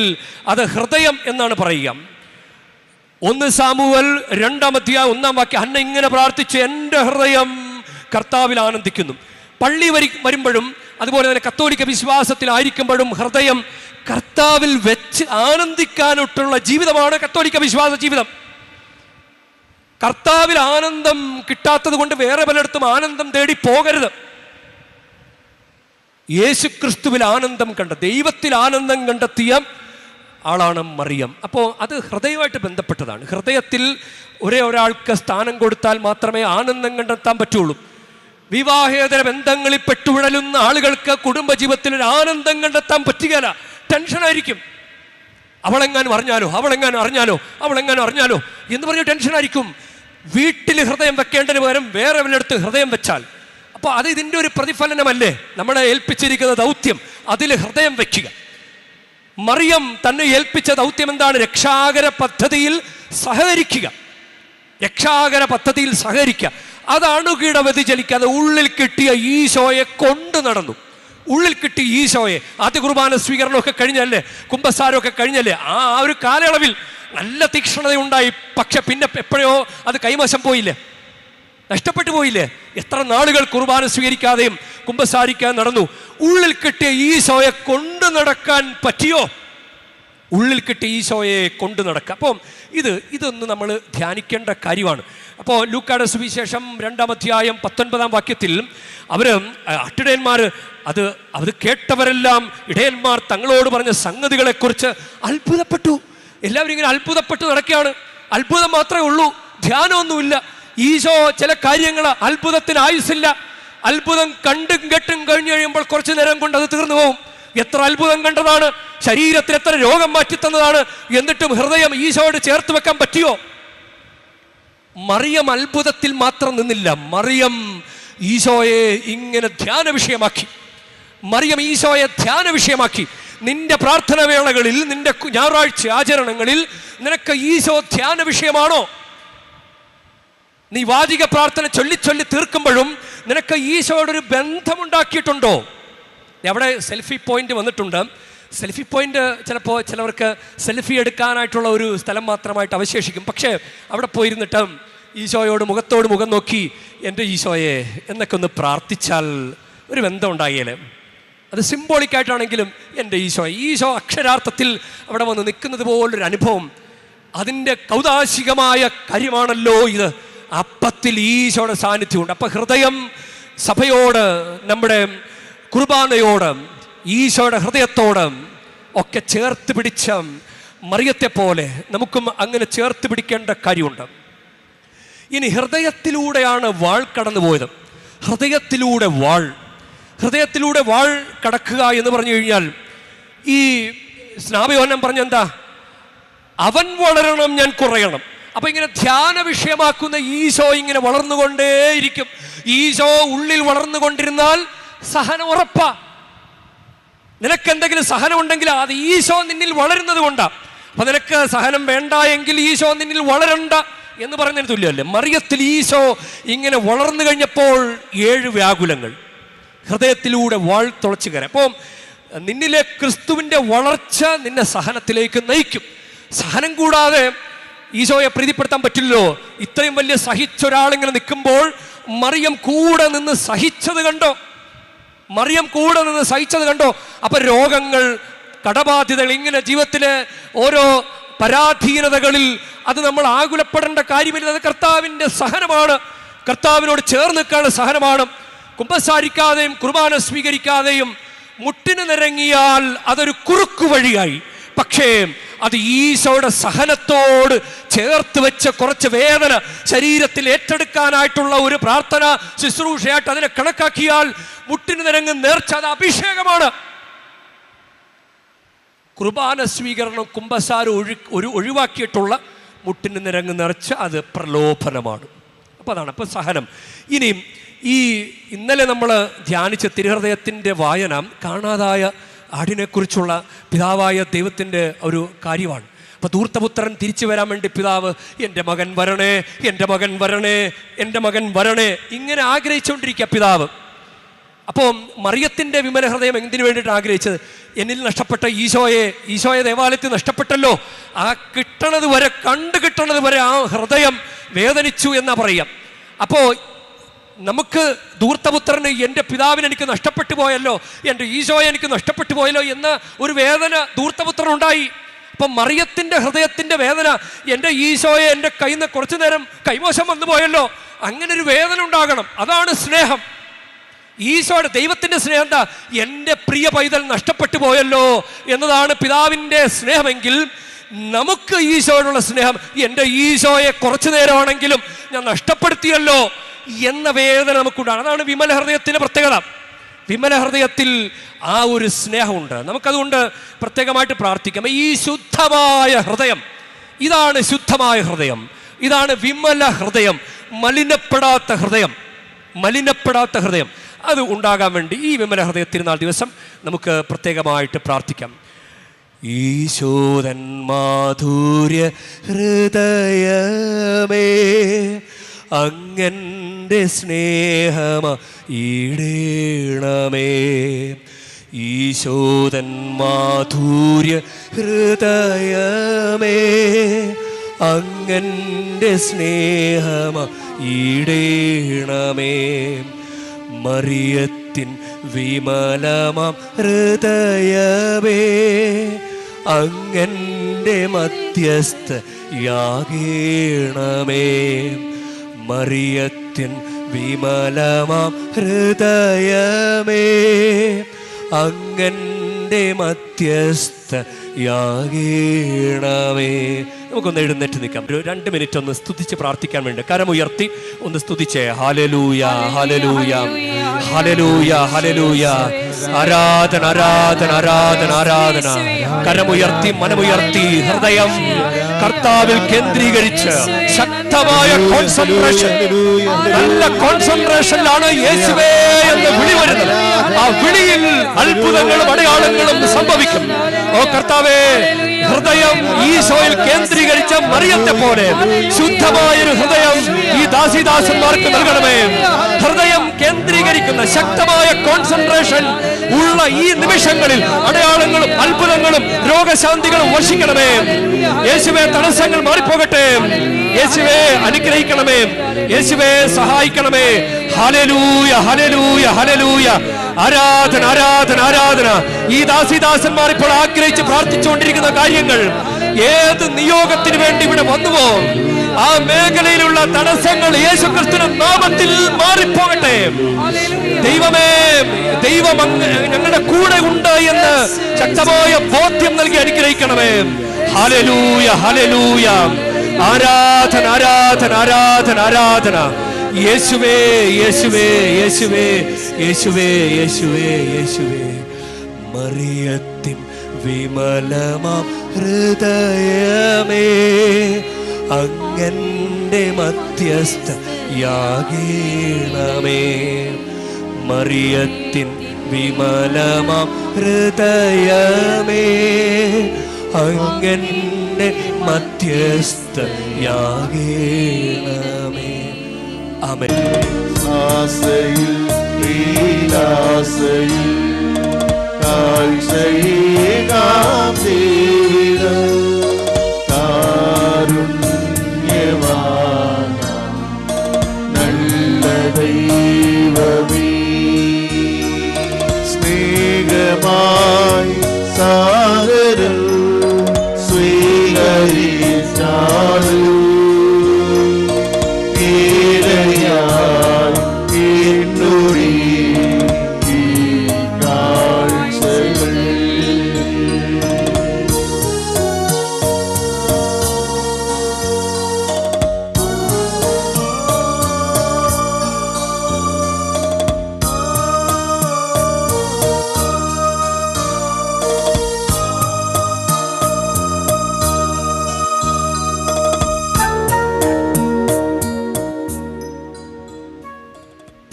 അത് ഹൃദയം എന്നാണ് പറയുക. 1 സാമുവൽ 2-ാം അധ്യായം 1-ാം വാക്യം ഹന്ന ഇങ്ങനെ പ്രാർത്ഥിച്ച്, എൻ്റെ ഹൃദയം കർത്താവിൽ ആനന്ദിക്കുന്നു. പള്ളി വരുമ്പോഴും അതുപോലെ തന്നെ കത്തോലിക്ക വിശ്വാസത്തിലായിരിക്കുമ്പോഴും ഹൃദയം കർത്താവിൽ വെച്ച് ആനന്ദിക്കാനുള്ള ജീവിതമാണ് കത്തോലിക്ക വിശ്വാസ ജീവിതം. കർത്താവിൽ ആനന്ദം കിട്ടാത്തത് കൊണ്ട് വേറെ പലയിടത്തും ആനന്ദം തേടി പോകരുത്. യേശുക്രിസ്തുവിൽ ആനന്ദം ദൈവത്തിൽ ആനന്ദം കണ്ടെത്തിയ ആളാണ് മറിയം. അപ്പോൾ അത് ഹൃദയമായിട്ട് ബന്ധപ്പെട്ടതാണ്. ഹൃദയത്തിൽ ഒരേ ഒരാൾക്ക് സ്ഥാനം കൊടുത്താൽ മാത്രമേ ആനന്ദം കണ്ടെത്താൻ പറ്റുള്ളൂ. വിവാഹേതര ബന്ധങ്ങളിൽ പെട്ടുവിടലുന്ന ആളുകൾക്ക് കുടുംബജീവിതത്തിൽ ഒരു ആനന്ദം കണ്ടെത്താൻ പറ്റുകയില്ല. ടെൻഷനായിരിക്കും. അവളെങ്ങാനും അറിഞ്ഞാലോ എന്ന് പറഞ്ഞ് ടെൻഷനായിരിക്കും. വീട്ടിൽ ഹൃദയം വെക്കേണ്ടതിന് പകരം വേറെ വല്ലയിടത്ത് ഹൃദയം വെച്ചാൽ, അപ്പോൾ അത് ഇതിൻ്റെ ഒരു പ്രതിഫലനമല്ലേ? നമ്മളെ ഏൽപ്പിച്ചിരിക്കുന്ന ദൗത്യം, അതിൽ ഹൃദയം വയ്ക്കുക. മറിയം തന്നെ ഏൽപ്പിച്ച ദൗത്യം എന്താണ്? രക്ഷാകര പദ്ധതിയിൽ സഹകരിക്കുക. അതാണ് കീട വ്യതിചലിക്കാതെ ഉള്ളിൽ കിട്ടിയ ഈശോയെ കൊണ്ടു നടന്നു. ആദ്യ കുർബാന സ്വീകരണമൊക്കെ കഴിഞ്ഞല്ലേ, കുമ്പസാരമൊക്കെ കഴിഞ്ഞല്ലേ, ആ ഒരു കാലയളവിൽ നല്ല തീക്ഷ്ണതയുണ്ടായി. പക്ഷെ പിന്നെ എപ്പോഴോ അത് കൈവശം പോയില്ലേ, നഷ്ടപ്പെട്ടു പോയില്ലേ? എത്ര നാളുകൾ കുർബാന സ്വീകരിക്കാതെയും കുമ്പസാരിക്കാൻ നടന്നു. ഉള്ളിൽ കിട്ടിയ ഈശോയെ കൊണ്ടു നടക്കാൻ പറ്റിയോ? ഉള്ളിൽ കിട്ടിയ ഈശോയെ കൊണ്ടു നടക്കുക. അപ്പം ഇതൊന്ന് നമ്മൾ ധ്യാനിക്കേണ്ട കാര്യമാണ്. അപ്പോൾ ലൂക്കായുടെ സുവിശേഷം 2-ാം അധ്യായം 19-ാം വാക്യത്തിൽ അട്ടിടയന്മാർ അത് കേട്ടവരെല്ലാം ഇടയന്മാർ തങ്ങളോട് പറഞ്ഞ സംഗതികളെക്കുറിച്ച് അത്ഭുതപ്പെട്ടു. എല്ലാവരും ഇങ്ങനെ അത്ഭുതപ്പെട്ട് നടക്കുകയാണ്. അത്ഭുതം മാത്രമേ ഉള്ളൂ, ധ്യാനമൊന്നുമില്ല. ഈശോ ചില കാര്യങ്ങൾ അത്ഭുതത്തിന് ആയുസില്ല. അത്ഭുതം കണ്ടും കെട്ടും കഴിഞ്ഞ് കഴിയുമ്പോൾ കുറച്ചു നേരം കൊണ്ട് അത് തീർന്നു പോകും. എത്ര അത്ഭുതം കണ്ടതാണ്, ശരീരത്തിൽ എത്ര രോഗം മാറ്റിത്തന്നതാണ്. എന്നിട്ടും ഹൃദയം ഈശോയോട് ചേർത്ത് വെക്കാൻ പറ്റിയോ? മറിയം അത്ഭുതത്തിൽ മാത്രം നിന്നില്ല. മറിയം ഈശോയെ ഇങ്ങനെ ധ്യാന വിഷയമാക്കി. മറിയം ഈശോയെ ധ്യാന വിഷയമാക്കി. നിന്റെ പ്രാർത്ഥന വേളകളിൽ, നിന്റെ ഞായറാഴ്ച ആചരണങ്ങളിൽ നിനക്ക് ഈശോ ധ്യാന വിഷയമാണോ? നീ വാചിക പ്രാർത്ഥന ചൊല്ലി തീർക്കുമ്പോഴും നിനക്ക് ഈശോയോടൊരു ബന്ധമുണ്ടാക്കിയിട്ടുണ്ടോ? അവിടെ സെൽഫി പോയിന്റ് വന്നിട്ടുണ്ട്. സെൽഫി പോയിന്റ് ചിലപ്പോൾ ചിലവർക്ക് സെൽഫി എടുക്കാനായിട്ടുള്ള ഒരു സ്ഥലം മാത്രമായിട്ട് അവശേഷിക്കും. പക്ഷേ അവിടെ പോയിരുന്നിട്ട് ഈശോയോട് മുഖത്തോട് മുഖം നോക്കി എൻ്റെ ഈശോയെ എന്നൊക്കെ ഒന്ന് പ്രാർത്ഥിച്ചാൽ ഒരു ബന്ധം ഉണ്ടായേലേ. അത് സിംബോളിക്കായിട്ടാണെങ്കിലും എൻ്റെ ഈശോ അക്ഷരാർത്ഥത്തിൽ അവിടെ വന്ന് നിൽക്കുന്നത് പോലൊരു അനുഭവം. അതിൻ്റെ കൗതാശികമായ കാര്യമാണല്ലോ ഇത്. അപ്പത്തിൽ ഈശോയുടെ സാന്നിധ്യമുണ്ട്. അപ്പം ഹൃദയം സഭയോട്, നമ്മുടെ കുർബാനയോട്, ഈശോയുടെ ഹൃദയത്തോട് ഒക്കെ ചേർത്ത് പിടിച്ച മറിയത്തെ പോലെ നമുക്കും അങ്ങനെ ചേർത്ത് പിടിക്കേണ്ട കാര്യമുണ്ട്. ഇനി ഹൃദയത്തിലൂടെയാണ് വാൾ കടന്നു പോയത്. ഹൃദയത്തിലൂടെ വാൾ കടക്കുക എന്ന് പറഞ്ഞു കഴിഞ്ഞാൽ, ഈ സ്നാപയോഹന്നാൻ പറഞ്ഞെന്താ? അവൻ വളരണം, ഞാൻ കുറയണം. അപ്പൊ ഇങ്ങനെ ധ്യാന വിഷയമാക്കുന്ന ഈശോ ഇങ്ങനെ വളർന്നുകൊണ്ടേയിരിക്കും. ഈശോ ഉള്ളിൽ വളർന്നുകൊണ്ടിരുന്നാൽ സഹനം ഉറപ്പാ. നിനക്ക് എന്തെങ്കിലും സഹനം ഉണ്ടെങ്കിൽ അത് ഈശോ നിന്നിൽ വളരുന്നത് കൊണ്ടാ. അപ്പൊ നിനക്ക് സഹനം വേണ്ട എങ്കിൽ ഈശോ നിന്നിൽ വളരണ്ട എന്ന് പറയുന്നതിന് തുല്യമല്ലേ. മറിയത്തിൽ ഈശോ ഇങ്ങനെ വളർന്നു കഴിഞ്ഞപ്പോൾ 7 വ്യാകുലങ്ങൾ ഹൃദയത്തിലൂടെ വാൾ തുളച്ചു കയറാം. അപ്പോൾ നിന്നിലെ ക്രിസ്തുവിൻ്റെ വളർച്ച നിന്നെ സഹനത്തിലേക്ക് നയിക്കും. സഹനം കൂടാതെ ഈശോയെ പ്രീതിപ്പെടുത്താൻ പറ്റില്ലല്ലോ. ഇത്രയും വലിയ സഹിച്ചൊരാളിങ്ങനെ നിൽക്കുമ്പോൾ മറിയം കൂടെ നിന്ന് സഹിച്ചത് കണ്ടോ? അപ്പൊ രോഗങ്ങൾ, കടബാധ്യതകൾ, ഇങ്ങനെ ജീവിതത്തിലെ ഓരോ പരാധീനതകളിൽ അത് നമ്മൾ ആകുലപ്പെടേണ്ട കാര്യമില്ല. അത് കർത്താവിൻ്റെ സഹനമാണ്. കർത്താവിനോട് ചേർന്ന് നിൽക്കാനുള്ള സഹനമാണ്. കുമ്പസാരിക്കാതെയും കുർബാന സ്വീകരിക്കാതെയും മുട്ടിന് നിരങ്ങിയാൽ അതൊരു കുറുക്കു വഴിയായി. പക്ഷേ അത് ഈശോയുടെ സഹനത്തോട് ചേർത്ത് വെച്ച് കുറച്ച് വേദന ശരീരത്തിൽ ഏറ്റെടുക്കാനായിട്ടുള്ള ഒരു പ്രാർത്ഥന ശുശ്രൂഷയായിട്ട് അതിനെ കണക്കാക്കിയാൽ മുട്ടിന് നിരങ്ങും നേർച്ച അത് അഭിഷേകമാണ്. കുർബാന സ്വീകരണം, കുമ്പസാരം ഒഴിവാക്കിയിട്ടുള്ള മുട്ടിന് നിരങ്ങ് നേർച്ച അത് പ്രലോഭനമാണ്. അപ്പോൾ അതാണ്. അപ്പോൾ സഹനം. ഇനി ഇന്നലെ നമ്മൾ ധ്യാനിച്ച തിരുഹൃദയത്തിൻ്റെ വായന കാണാതായ ആടിനെക്കുറിച്ചുള്ള പിതാവായ ദൈവത്തിൻ്റെ ഒരു കാര്യമാണ്. അപ്പോൾ ധൂർത്തപുത്രൻ തിരിച്ചു വരാൻ വേണ്ടി പിതാവ് എൻ്റെ മകൻ വരണേ, എൻ്റെ മകൻ വരണേ, എൻ്റെ മകൻ വരണേ ഇങ്ങനെ ആഗ്രഹിച്ചുകൊണ്ടിരിക്കുക പിതാവ്. അപ്പോൾ മറിയത്തിൻ്റെ വിമല ഹൃദയം എന്തിനു വേണ്ടിയിട്ട് ആഗ്രഹിച്ചത്? എന്നിൽ നഷ്ടപ്പെട്ട ഈശോയെ ദേവാലയത്തിൽ നഷ്ടപ്പെട്ടല്ലോ, ആ കിട്ടണത് വരെ, കണ്ടു കിട്ടണത് വരെ ആ ഹൃദയം വേദനിച്ചു എന്നാ പറയാം. അപ്പോൾ നമുക്ക് ധൂർത്തപുത്രന് എൻ്റെ പിതാവിന് എനിക്ക് നഷ്ടപ്പെട്ടു പോയല്ലോ, എൻ്റെ ഈശോയെ എനിക്ക് നഷ്ടപ്പെട്ടു പോയല്ലോ എന്ന ഒരു വേദന ധൂർത്തപുത്രനുണ്ടായി. അപ്പം മറിയത്തിൻ്റെ ഹൃദയത്തിൻ്റെ വേദന, എൻ്റെ ഈശോയെ എൻ്റെ കയ്യിൽ നിന്ന് കുറച്ചു നേരം കൈമോശം വന്നു പോയല്ലോ, അങ്ങനെ ഒരു വേദന ഉണ്ടാകണം. അതാണ് സ്നേഹം. ഈശോയുടെ ദൈവത്തിൻ്റെ സ്നേഹം എന്താ? എൻ്റെ പ്രിയ പൈതൽ നഷ്ടപ്പെട്ടു പോയല്ലോ എന്നതാണ് പിതാവിൻ്റെ സ്നേഹമെങ്കിൽ നമുക്ക് ഈശോയോടുള്ള സ്നേഹം, എൻ്റെ ഈശോയെ കുറച്ചു നേരമാണെങ്കിലും ഞാൻ നഷ്ടപ്പെടുത്തിയല്ലോ എന്ന വേദന നമുക്കുണ്ടാണ്. അതാണ് വിമല ഹൃദയത്തിൻ്റെ പ്രത്യേകത. വിമല ഹൃദയത്തിൽ ആ ഒരു സ്നേഹമുണ്ട്. നമുക്കതുകൊണ്ട് പ്രത്യേകമായിട്ട് പ്രാർത്ഥിക്കാം. ഈ ശുദ്ധമായ ഹൃദയം, ഇതാണ് ശുദ്ധമായ ഹൃദയം, ഇതാണ് വിമല ഹൃദയം, മലിനപ്പെടാത്ത ഹൃദയം അത് ഉണ്ടാകാൻ വേണ്ടി ഈ വിമല ഹൃദയ തിരുനാൾ ദിവസം നമുക്ക് പ്രത്യേകമായിട്ട് പ്രാർത്ഥിക്കാം. ഈശോദൻ മാധുര്യ ഹൃദയമേ, അങ്ങൻ്റെ സ്നേഹമ ഈടേണമേ. ഈശോദൻ മാധുര്യ ഹൃദയമേ, അങ്ങൻ്റെ സ്നേഹമ ഈടേണമേ. മറിയത്തിൻ വിമലമാം ഹൃദയമേ, അങ്ങൻ്റെ മധ്യസ്ഥയാകേണമേ. മറിയത്തിൻ വിമലമാം ഹൃദയമേ, അങ്ങൻ്റെ മധ്യസ്ഥയാകേണമേ. നമുക്കൊന്ന് എഴുന്നേറ്റ് നിൽക്കാം. ഒരു 2 മിനിറ്റ് ഒന്ന് സ്തുതിച്ച് പ്രാർത്ഥിക്കാൻ വേണ്ടി കരമുയർത്തി ഒന്ന് സ്തുതിച്ചേ. ഹല്ലേലൂയ, ഹല്ലേലൂയ, ഹല്ലേലൂയ, ഹല്ലേലൂയ. ആരാധന, ആരാധന, ആരാധന, ആരാധന. കരമുയർത്തി, മനമുയർത്തി, ഹൃദയം കർത്താവിൽ കേന്ദ്രീകരിച്ച് ശക്തമായ കോൺസെൻട്രേഷൻ, നല്ല കോൺസെൻട്രേഷനിലാണ് യേശുവേ എന്ന് വിളി വരുന്നത്. ആ വിളിയിൽ അത്ഭുതങ്ങളും അടയാളങ്ങളും സംഭവിക്കും. ഓ കർത്താവേ, ഹൃദയം ഈശോയിൽ കേന്ദ്രീകരിച്ച മറിയത്തെ പോലെ ശുദ്ധമായൊരു ഹൃദയം ഈ ദാസിദാസന്മാർക്ക് നൽകണമേ. ഹൃദയം കേന്ദ്രീകരിക്കുന്ന ശക്തമായ കോൺസെൻട്രേഷൻ ഉള്ള ഈ നിമിഷങ്ങളിൽ അടയാളങ്ങളും അത്ഭുതങ്ങളും രോഗശാന്തികളും വർഷിക്കണമേ. യേശുവേ, തടസ്സങ്ങൾ മാറിപ്പോകട്ടെ. യേശുവേ, അനുഗ്രഹിക്കണമേ. യേശുവേ, സഹായിക്കണമേ. ഹല്ലേലൂയ, ഹല്ലേലൂയ, ഹല്ലേലൂയ. ആരാധന, ആരാധന, ആരാധന. ഈ ദാസിദാസന്മാർ ഇപ്പോൾ ആഗ്രഹിച്ച് പ്രാർത്ഥിച്ചുകൊണ്ടിരിക്കുന്ന കാര്യങ്ങൾ ഏത് നിയോഗത്തിന് വേണ്ടി ഇവിടെ വന്നുവോ ആ മേഖലയിലുള്ള തടസ്സങ്ങൾ യേശുക്രിസ്തുവിന്റെ നാമത്തിൽ മാറിപ്പോകട്ടെ. ദൈവമേ, ദൈവം ഞങ്ങളുടെ കൂടെ ഉണ്ട് എന്ന് ശക്തമായ ബോധ്യം നൽകി അനുഗ്രഹിക്കണമേ. ഹല്ലേലൂയ, ഹല്ലേലൂയ. ആരാധന, ആരാധന, ആരാധന, ആരാധന. യേശുവേ, യേശുവേ, യേശുവേ, യേശുവേ, യേശുവേ, യേശുവേ. മറിയത്തിൻ വിമലമാം ഹൃദയമേ, അങ്ങന്റെ മധ്യസ്ഥയാകണമേ. മറിയത്തിൻ വിമലമാം ഹൃദയമേ, അങ്ങന്റെ മധ്യസ്ഥയാകണമേ. ആമേൻ. ആസയിൽ ലീലാസയിൽ കാഴ്ചയേകാം ദൈവം കാരുണ്യവാനാം നല്ല ദൈവമേ, സ്നേഹമായി സാഗരം സ്വീകരിച്ചാലും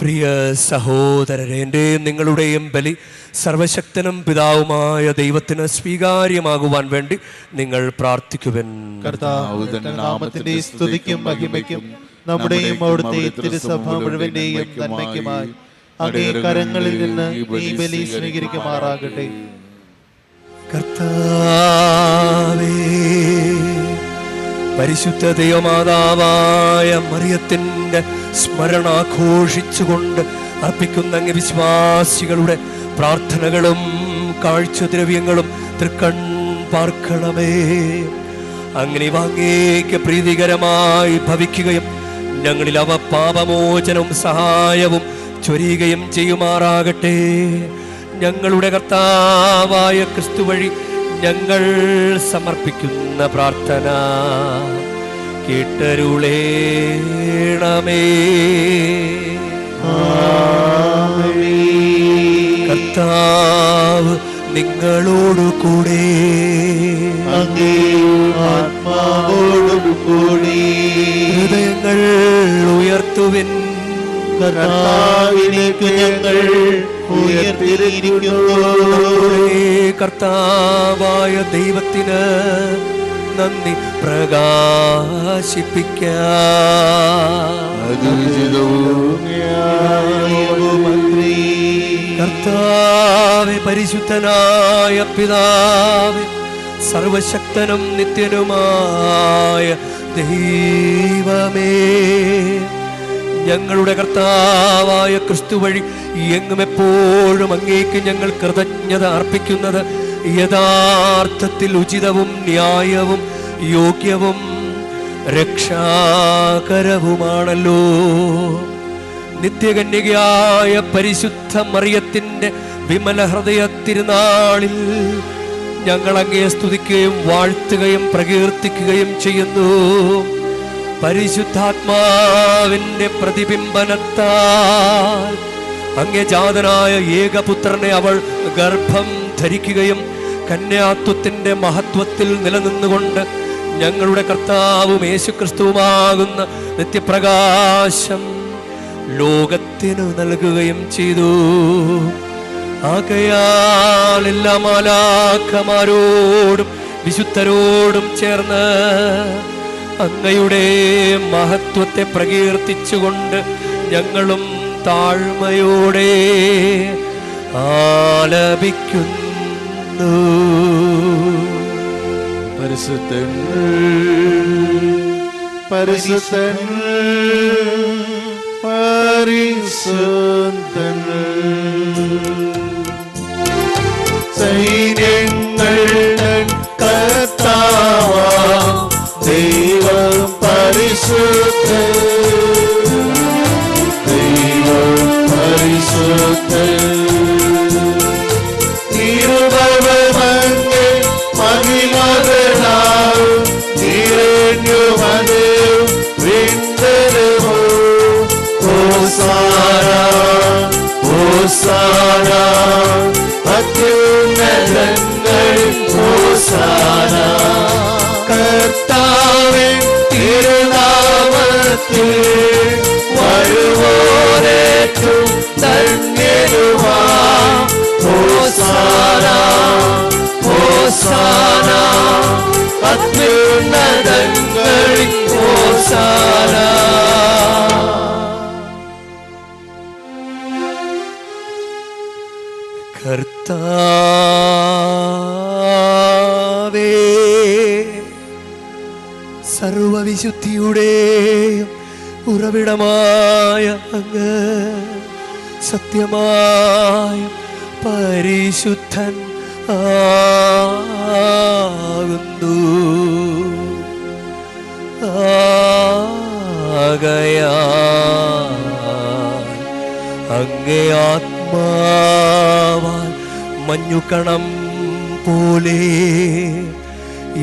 പ്രിയ സഹോദരരെ, എൻ്റെയും നിങ്ങളുടെയും ബലി സർവശക്തനും പിതാവുമായ ദൈവത്തിന് സ്വീകാര്യമാകുവാൻ വേണ്ടി നിങ്ങൾ പ്രാർത്ഥിക്കുവൻ. കർത്താവിന്റെ നാമത്തിന്റെ സ്തുതിക്കും മഹിമയ്ക്കും നമ്മുടെയും അവിടുത്തെ തിരുസഭ മുഴുവന്റെയും നന്മയ്ക്കുമായി അങ്ങേ കരങ്ങളിൽ നിന്ന് ഈ ബലി സ്വീകരിക്കുമാറാകട്ടെ. കർത്താവേ, പരിശുദ്ധ ദൈവമാതാവായ മറിയത്തിൻ്റെ സ്മരണാഘോഷിച്ചുകൊണ്ട് അർപ്പിക്കുന്ന അങ്ങ് വിശ്വാസികളുടെ പ്രാർത്ഥനകളും കാഴ്ചദ്രവ്യങ്ങളും തൃക്കൺ പാർക്കണമേ. അങ്ങനെ അങ്ങേക്ക് പ്രീതികരമായി ഭവിക്കുകയും ഞങ്ങളിൽ അവ പാപമോചനവും സഹായവും ചൊരിയുകയും ചെയ്യുമാറാകട്ടെ. ഞങ്ങളുടെ കർത്താവായ ക്രിസ്തു വഴി ഞങ്ങൾ സമർപ്പിക്കുന്ന പ്രാർത്ഥന കേട്ടരുളേണമേ. കർത്താവ് നിങ്ങളോടു കൂടെ, ആത്മാവോടു കൂടി ഹൃദയങ്ങൾ ഉയർത്തുവിൻ. കർത്താവിലേക്ക് ഞങ്ങൾ ഉയർത്തിയിരിക്കുന്നു. കർത്താവായ ദൈവത്തിന് നന്ദി പ്രകാശിപ്പിക്കാം. കർത്താവേ, പരിശുദ്ധനായ പിതാവേ, സർവശക്തനും നിത്യനുമായ ദൈവമേ, ഞങ്ങളുടെ കർത്താവായ ക്രിസ്തു വഴി എങ്ങും എപ്പോഴും അങ്ങേക്ക് ഞങ്ങൾ കൃതജ്ഞത അർപ്പിക്കുന്നത് യഥാർത്ഥത്തിൽ ഉചിതവും ന്യായവും യോഗ്യവും രക്ഷാകരവുമാണല്ലോ. നിത്യകന്യകയായ പരിശുദ്ധ മറിയത്തിൻ്റെ വിമല ഹൃദയ തിരുനാളിൽ ഞങ്ങൾ അങ്ങയെ സ്തുതിക്കുകയും വാഴ്ത്തുകയും പ്രകീർത്തിക്കുകയും ചെയ്യുന്നു. പരിശുദ്ധാത്മാവിന്റെ പ്രതിബിംബനത്താൽ അങ്ങേ ജാതനായ ഏകപുത്രനെ അവൾ ഗർഭം ധരിക്കുകയും കന്യാത്വത്തിന്റെ മഹത്വത്തിൽ നിലനിന്നുകൊണ്ട് ഞങ്ങളുടെ കർത്താവും യേശുക്രിസ്തുവുമാകുന്ന നിത്യപ്രകാശം ലോകത്തിനു നൽകുകയും ചെയ്തു. ആകയാൽ എല്ലാ മാലാഖമാരോടും വിശുദ്ധരോടും ചേർന്ന് അങ്ങയുടെ മഹത്വത്തെ പ്രകീർത്തിച്ചുകൊണ്ട് ഞങ്ങളും താഴ്മയോടെ ആലപിക്കുന്നു. പരിശുദ്ധൻ പരിശുദ്ധൻ പരിശുദ്ധൻ സൈന്യങ്ങളുടെ കർത്താവാം ദൈവം പരിശുദ്ധൻ ദൈവം പരിശുദ്ധൻ തിരുവവമങ്ങേ മഹിമകളാവും നിറഞ്ഞുമതും വിണ്ടലുമോ ഹോസാന ഹോസാന അത്യുന്നതങ്ങളിൽ ഹോസാന കർത്താവിൻ തിരുനാമത്തിൽ വരുവോരേറ്റും ധന്യരുമാം ഹോസാന ഹോസാന അത്യുന്നതങ്ങളിൽ ഹോസാന. കർത്താവേ, സർവവിശുദ്ധിയുടെയും ഉറവിടമായ അങ്ങ് സത്യമായ പരിശുദ്ധൻ ആകുന്നു. ആകയാൽ അങ്ങേ ആത്മാവാൽ മഞ്ഞുകണം പോലെ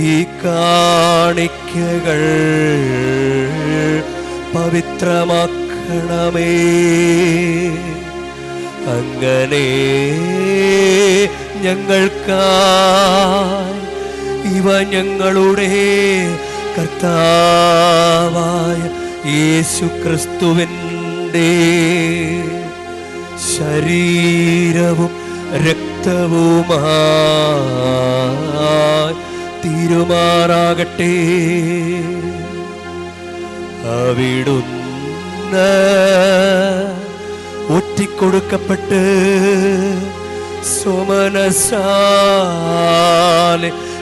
ഈ കാണിക്കകൾ പവിത്രമാക്കണമേ. അങ്ങനെ ഞങ്ങൾക്കായി ഇവ ഞങ്ങളുടെ കർത്താവായ യേശുക്രിസ്തുവിൻ്റെ ശരീരവും രക്തവുമായി തീരുമാറാകട്ടെ. അവിടുന്ന് ഒറ്റിക്കൊടുക്കപ്പെട്ട് സ്വമനസാലെ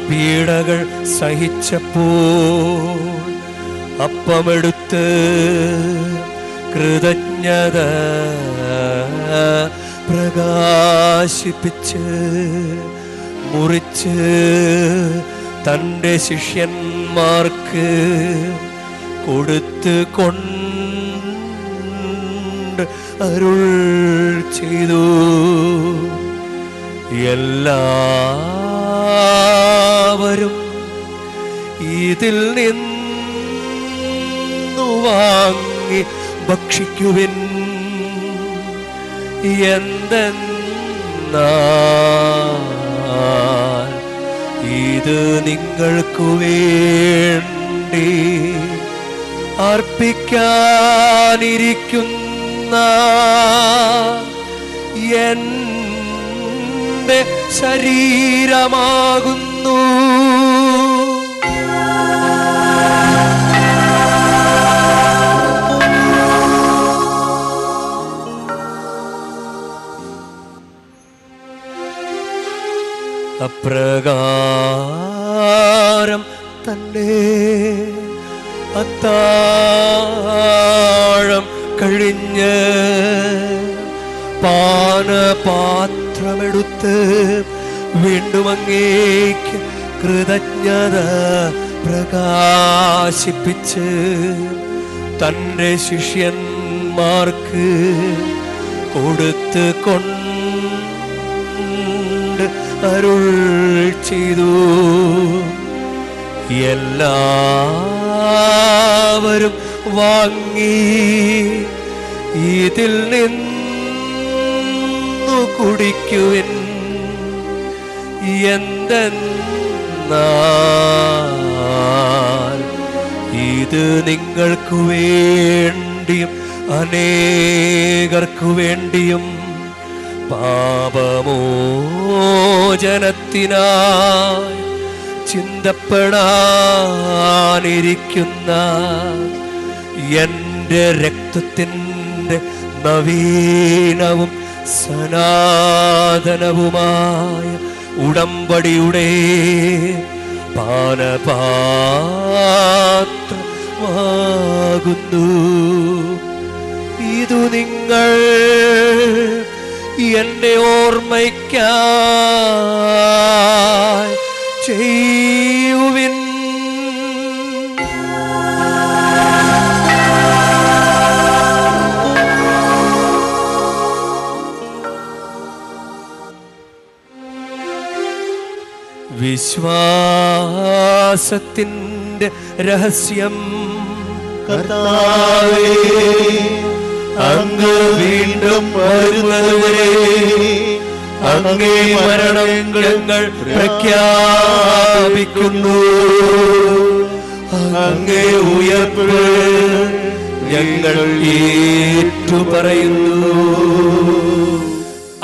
പീഡകൾ സഹിച്ചപ്പോൾ അപ്പമെടുത്ത് കൃതജ്ഞത പ്രകാശിപ്പിച്ച് മുറിച്ച് തൻ്റെ ശിഷ്യന്മാർക്ക് കൊടുത്ത് കൊണ്ട് അരുൾ ചെയ്തു. എല്ലാവരും ഇതിൽ നിന്നു വാങ്ങി ഭക്ഷിക്കുവിൻ. എന്തെന്നാൽ ഇത് നിങ്ങൾക്കു വേണ്ടി അർപ്പിക്കാനിരിക്കുന്ന എൻ്റെ ശരീരമാകുന്നു. അപ്രകാരം തന്നെ അത്താഴം കഴിഞ്ഞ് പാനപാത്രമെടുത്ത് വീണ്ടും അങ്ങേക്ക് കൃതജ്ഞത പ്രകാശിപ്പിച്ച് തൻ്റെ ശിഷ്യന്മാർക്ക് കൊടുത്ത് കൊണ്ട് അരുൾ ചെയ്തു. എല്ലാവരും വാങ്ങി ഇതിൽ നിന്നു കുടിക്കുവിൻ. എന്തെന്നാൽ ഇത് നിങ്ങൾക്ക് വേണ്ടിയും അനേകർക്കു വേണ്ടിയും പാപമോചനത്തിനായി ചിന്തപ്പെടാനിരിക്കുന്ന എൻ്റെ രക്തത്തിൻ്റെ നവീനവും സനാതനവുമായ ഉടമ്പടിയുടെ പാനപാത്രമാകുന്നു. ഇതു നിങ്ങൾ എൻ്റെ ഓർമ്മയ്ക്കായി ചെയ്യുവിൻ. വിശ്വാസത്തിൻ്റെ രഹസ്യം. കർത്താവേ, അങ്ങ് വീണ്ടും വരുന്നതുവരെ അങ്ങേ മരണം ഞങ്ങൾ പ്രഖ്യാപിക്കുന്നു. അങ്ങേ ഉയർപ്പ് ഞങ്ങൾ ഏറ്റുപറയുന്നു.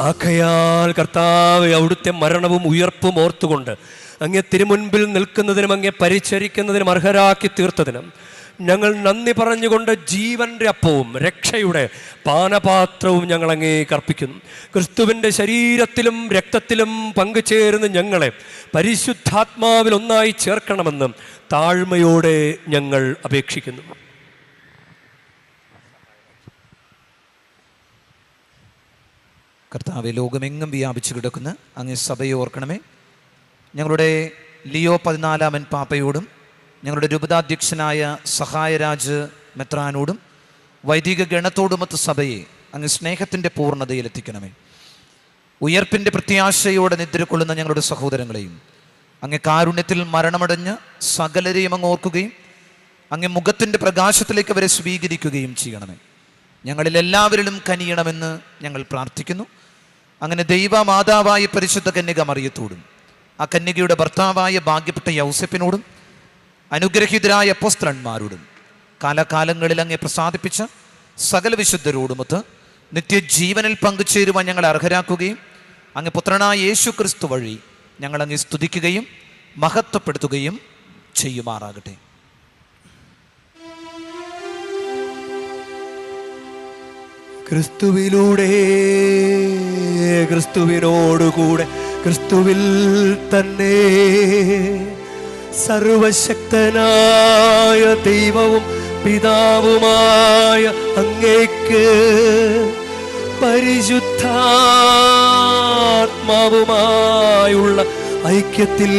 ആകയാൽ കർത്താവേ, അവിടുത്തെ മരണവും ഉയർപ്പും ഓർത്തുകൊണ്ട് അങ്ങേ തിരുമുൻപിൽ നിൽക്കുന്നതിനും അങ്ങേ പരിചരിക്കുന്നതിനും അർഹരാക്കി തീർത്തതിനും ഞങ്ങൾ നന്ദി പറഞ്ഞുകൊണ്ട് ജീവൻ്റെ അപ്പവും രക്ഷയുടെ പാനപാത്രവും ഞങ്ങൾ അങ്ങേക്ക് അർപ്പിക്കുന്നു. ക്രിസ്തുവിൻ്റെ ശരീരത്തിലും രക്തത്തിലും പങ്കുചേരുന്ന ഞങ്ങളെ പരിശുദ്ധാത്മാവിൽ ഒന്നായി ചേർക്കണമെന്ന് താഴ്മയോടെ ഞങ്ങൾ അപേക്ഷിക്കുന്നു. കർത്താവെ, ലോകമെങ്ങും വ്യാപിച്ചു കിടക്കുന്ന അങ്ങേ സഭയെ ഓർക്കണമേ. ഞങ്ങളുടെ ലിയോ 14 പാപ്പയോടും ഞങ്ങളുടെ രൂപതാധ്യക്ഷനായ സഹായരാജ് മെത്രാനോടും വൈദിക ഗണത്തോടുമൊത്ത് സഭയെ അങ്ങ് സ്നേഹത്തിൻ്റെ പൂർണ്ണതയിലെത്തിക്കണമേ. ഉയർപ്പിൻ്റെ പ്രത്യാശയോടെ നിദ്രകൊള്ളുന്ന ഞങ്ങളുടെ സഹോദരങ്ങളെയും അങ്ങ് കാരുണ്യത്തിൽ മരണമടഞ്ഞ് സകലരെയും അങ്ങ് ഓർക്കുകയും അങ്ങ് മുഖത്തിൻ്റെ പ്രകാശത്തിലേക്ക് അവരെ സ്വീകരിക്കുകയും ചെയ്യണമേ. ഞങ്ങളിൽ എല്ലാവരിലും കനിയണമെന്ന് ഞങ്ങൾ പ്രാർത്ഥിക്കുന്നു. അങ്ങനെ ദൈവമാതാവായ പരിശുദ്ധ കന്യക മറിയത്തോടും ആ കന്യകയുടെ ഭർത്താവായ ഭാഗ്യപ്പെട്ട യൗസേപ്പിനോടും അനുഗ്രഹീതരായ അപ്പോസ്തലന്മാരോടും കാലകാലങ്ങളിൽ അങ്ങേ പ്രസാദിപ്പിച്ച സകല വിശുദ്ധരോടുമൊത്ത് നിത്യജീവനിൽ പങ്കുചേരുവാൻ ഞങ്ങൾ അർഹരാക്കുകയും അങ്ങ് പുത്രനായ യേശു ക്രിസ്തു വഴി ഞങ്ങൾ അങ്ങ് സ്തുതിക്കുകയും മഹത്വപ്പെടുത്തുകയും ചെയ്യുമാറാകട്ടെ. ക്രിസ്തുവിലൂടെ, ക്രിസ്തുവിനോടുകൂടെ, ക്രിസ്തുവിൽ തന്നെ സർവശക്തനായ ദൈവവും പിതാവുമായ അങ്ങേക്ക് പരിശുദ്ധാത്മാവുമായുള്ള ഐക്യത്തിൽ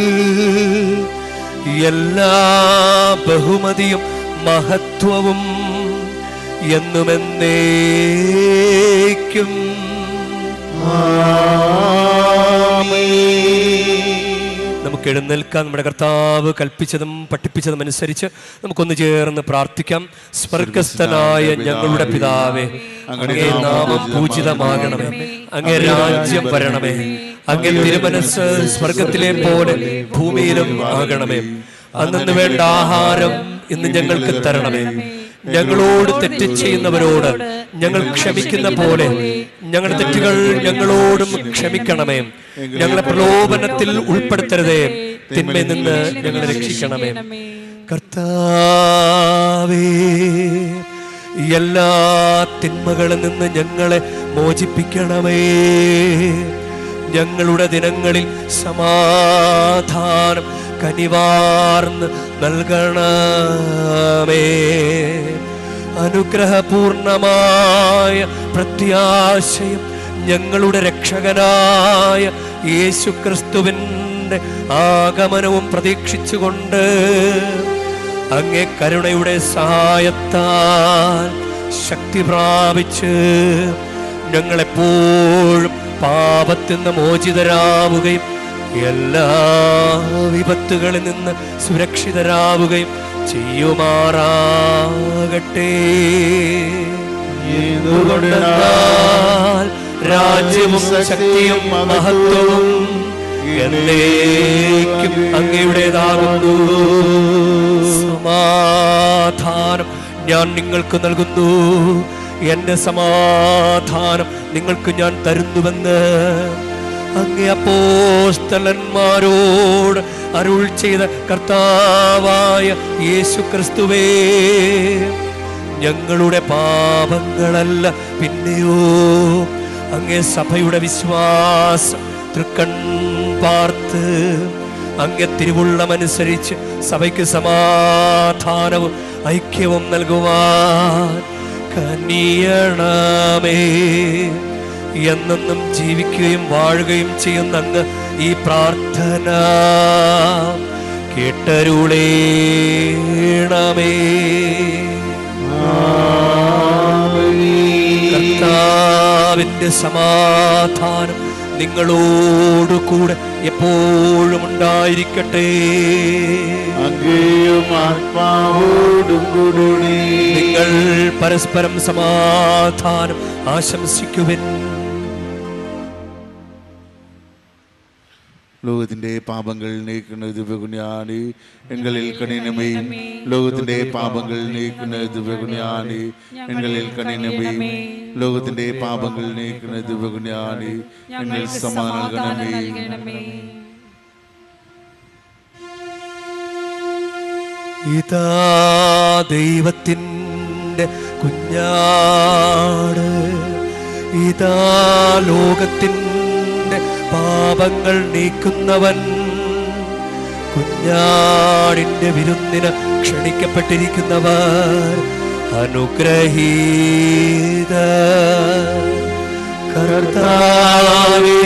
എല്ലാ ബഹുമതിയും മഹത്വവും എന്നുമെന്നേക്കും നമുക്ക് എഴുന്നേൽക്കാം. നമ്മുടെ കർത്താവ് കൽപ്പിച്ചതും പഠിപ്പിച്ചതും അനുസരിച്ച് നമുക്കൊന്ന് ചേർന്ന് പ്രാർത്ഥിക്കാം. സ്വർഗസ്ഥനായ ഞങ്ങളുടെ പിതാവേ, അങ്ങേ നാമം പൂജിതമാകണമേ, അങ്ങേ രാജ്യം വരണമേ, അങ്ങേ തിരുമനസ്സ് സ്വർഗത്തിലെ പോലെ ഭൂമിയിലും ആകണമേ. അന്നു വേണ്ട ആഹാരം ഇന്ന് ഞങ്ങൾക്ക് തരണമേ. ഞങ്ങളോട് തെറ്റ് ചെയ്യുന്നവരോട് ഞങ്ങൾ ക്ഷമിക്കുന്ന പോലെ ഞങ്ങളുടെ തെറ്റുകൾ ഞങ്ങളോടും ക്ഷമിക്കണമേ. ഞങ്ങളെ പ്രലോഭനത്തിൽ ഉൾപ്പെടുത്തരുതേ, തിന്മയിൽ നിന്ന് ഞങ്ങളെ രക്ഷിക്കണമേ. കർത്താവേ, എല്ലാ തിന്മകളിൽ നിന്ന് ഞങ്ങളെ മോചിപ്പിക്കണമേ. ഞങ്ങളുടെ ദിനങ്ങളിൽ സമാധാനം കനിവാർന്ന് നൽകണമേ. അനുഗ്രഹപൂർണമായ പ്രത്യാശയും ഞങ്ങളുടെ രക്ഷകനായ യേശു ക്രിസ്തുവിൻ്റെ ആഗമനവും പ്രതീക്ഷിച്ചുകൊണ്ട് അങ്ങേ കരുണയുടെ സഹായത്താൽ ശക്തി പ്രാപിച്ച് ഞങ്ങളെപ്പോഴും പാപത്തിൽ നിന്ന് മോചിതരാവുകയും എല്ലാ വിപത്തുകളിൽ നിന്ന് സുരക്ഷിതരാവുകയും ചെയ്യുമാറാകട്ടെ. എന്തുകൊണ്ടെന്നാൽ രാജ്യവും ശക്തിയും മഹത്വവും എന്നേക്കും അങ്ങയുടേതാകുന്നു. സമാധാനം ഞാൻ നിങ്ങൾക്ക് നൽകുന്നു, എന്റെ സമാധാനം നിങ്ങൾക്ക് ഞാൻ തരുന്നുവെന്ന് അങ്ങേ അപ്പോസ്തലന്മാരോട് അരുൾ ചെയ്ത കർത്താവായ യേശു ക്രിസ്തുവേ, ഞങ്ങളുടെ പാപങ്ങളല്ല പിന്നെയോ അങ്ങേ സഭയുടെ വിശ്വാസം തൃക്കൺ പാർത്ത് അങ്ങേ തിരുവുള്ളമനുസരിച്ച് സഭയ്ക്ക് സമാധാനവും ഐക്യവും നൽകുവാൻ കനിയണമേ. എന്നെന്നും ജീവിക്കുകയും വാഴുകയും ചെയ്യുന്ന അങ്ങ് ഈ പ്രാർത്ഥന കേട്ടരുളേണമേ. കർത്താവിന്റെ സമാധാനം നിങ്ങളോടുകൂടെ എപ്പോഴും ഉണ്ടായിരിക്കട്ടെ. അങ്ങേയും ആത്മാവോടും കൂടി നിങ്ങൾ പരസ്പരം സമാധാനം ആശംസിക്കുവിൻ. ലോകത്തിന്റെ പാപങ്ങൾ നീക്കുന്ന ദിവ്യകുഞ്ഞാണി എങ്ങളിൽ കണിനമേ. ലോകത്തിന്റെ പാപങ്ങൾ നീക്കുന്ന ദിവ്യകുഞ്ഞാണി എങ്ങളിൽ കണിനമേ. ലോകത്തിന്റെ പാപങ്ങൾ നീക്കുന്ന ദിവ്യകുഞ്ഞാണി എങ്കിൽ സമാധാനം നൽകണമേ. ഇതാ ദൈവത്തിൻ്റെ കുഞ്ഞാട്, ഇതാ ലോകത്തിൻ്റെ പാപങ്ങൾ നീക്കുന്നവൻ. കുഞ്ഞാടിൻ്റെ വിരുന്നിന് ക്ഷണിക്കപ്പെട്ടിരിക്കുന്നവർ അനുഗ്രഹീത. കർത്താവേ,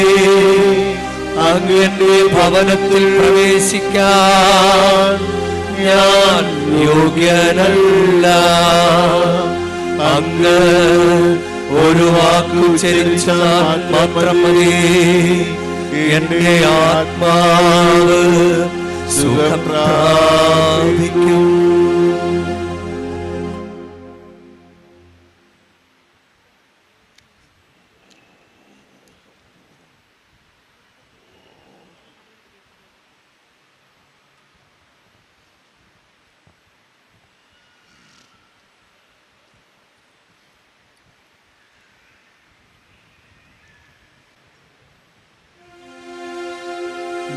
അങ്ങയുടെ ഭവനത്തിൽ പ്രവേശിക്കാൻ ഞാൻ യോഗ്യനല്ല. അങ്ങ് ഒരു വാക്കു ചരിച്ചാൽ മാത്രം മതി, എന്റെ ആത്മാവ് സുഖം പ്രാപിക്കും.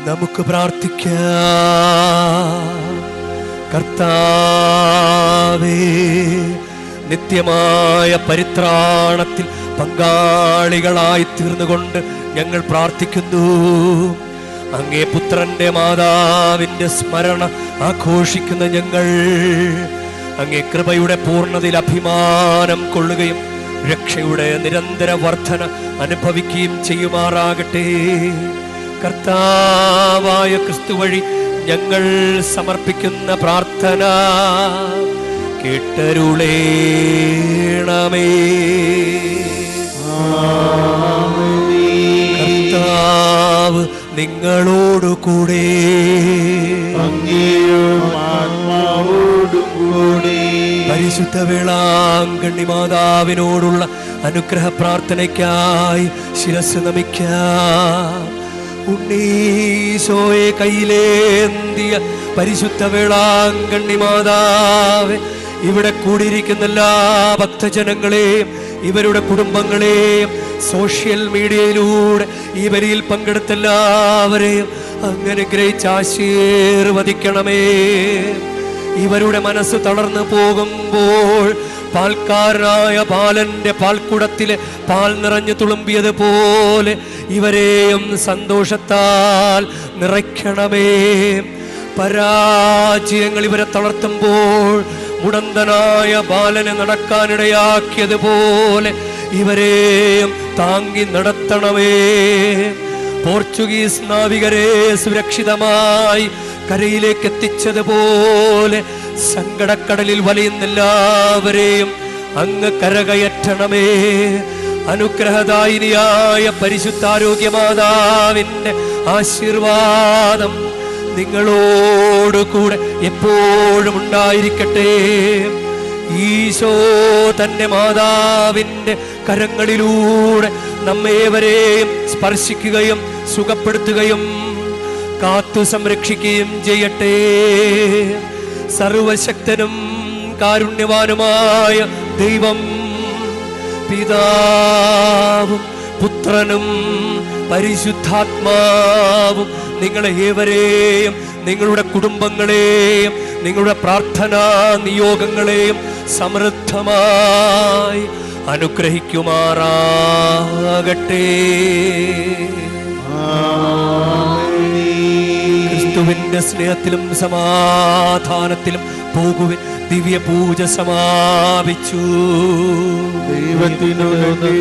നമുക്ക് പ്രാർത്ഥിക്കാം. കർത്താവേ, നിത്യമായ പരിത്രാണത്തിൽ പങ്കാളികളായി തീർന്നുകൊണ്ട് ഞങ്ങൾ പ്രാർത്ഥിക്കുന്നു. അങ്ങേ പുത്രന്റെ മാതാവിന്റെ സ്മരണ ആഘോഷിക്കുന്ന ഞങ്ങൾ അങ്ങേ കൃപയുടെ പൂർണ്ണതയിൽ അഭിമാനം കൊള്ളുകയും രക്ഷയുടെ നിരന്തര വർധന അനുഭവിക്കുകയും ചെയ്യുമാറാകട്ടെ. കർത്താവായ ക്രിസ്തു വഴി ഞങ്ങൾ സമർപ്പിക്കുന്ന പ്രാർത്ഥന കേട്ടരുളേണമേ. കർത്താവ് നിങ്ങളോടുകൂടെ പരിശുദ്ധ വേളാങ്കണ്ണി മാതാവിനോടുള്ള അനുഗ്രഹ പ്രാർത്ഥനയ്ക്കായി ശിരസ് നമിക്കാം. ഉണ്ണീശോയെ കയ്യിലേന്തിയ പരിശുദ്ധ വേളാങ്കണ്ണി മാതാവേ, ഇവിടെ കൂടിയിരിക്കുന്ന എല്ലാ ഭക്തജനങ്ങളെയും ഇവരുടെ കുടുംബങ്ങളെയും സോഷ്യൽ മീഡിയയിലൂടെ ഈ ബലിയിൽ പങ്കെടുത്ത എല്ലാവരെയും അങ്ങനെ ഗ്രഹിച്ച് ആശീർവദിക്കണമേ. ഇവരുടെ മനസ്സ് തളർന്നു പോകുമ്പോൾ പാൽക്കാരനായ ബാലന്റെ പാൽക്കുടത്തിലെ പാൽ നിറഞ്ഞു തുളുമ്പിയതുപോലെ ഇവരെയും സന്തോഷത്താൽ നിറയ്ക്കണമേ. പരാജയങ്ങൾ ഇവരെ തളർത്തുമ്പോൾ മുടന്തനായ ബാലനെ നടക്കാനിടയാക്കിയതുപോലെ ഇവരെയും താങ്ങി നടത്തണമേ. പോർച്ചുഗീസ് നാവികരെ സുരക്ഷിതമായി കരയിലേക്ക് എത്തിച്ചതുപോലെ സങ്കടക്കടലിൽ വലയുന്ന എല്ലാവരെയും അങ്ങ് കരകയറ്റണമേ. അനുഗ്രഹദായിനിയായ പരിശുദ്ധാരോഗ്യ മാതാവിന്റെ ആശീർവാദം നിങ്ങളോട് കൂടെ എപ്പോഴും ഉണ്ടായിരിക്കട്ടെ. ഈശോ തന്റെ മാതാവിൻ്റെ കരങ്ങളിലൂടെ നമ്മേവരെയും സ്പർശിക്കുകയും സുഖപ്പെടുത്തുകയും കാത്തു സംരക്ഷിക്കുകയും ചെയ്യട്ടെ. സർവശക്തനും കാരുണ്യവാനുമായ ദൈവം പിതാവും പുത്രനും പരിശുദ്ധാത്മാവും നിങ്ങളെ ഏവരെയും നിങ്ങളുടെ കുടുംബങ്ങളെയും നിങ്ങളുടെ പ്രാർത്ഥനാ നിയോഗങ്ങളെയും സമൃദ്ധമായി അനുഗ്രഹിക്കുമാറാകട്ടെ. ക്രിസ്തുവിന്റെ സ്നേഹത്തിലും സമാധാനത്തിലും പോകുവിൻ. ദിവ്യ പൂജ സമാപിച്ചു. ദൈവത്തിനു നന്ദി.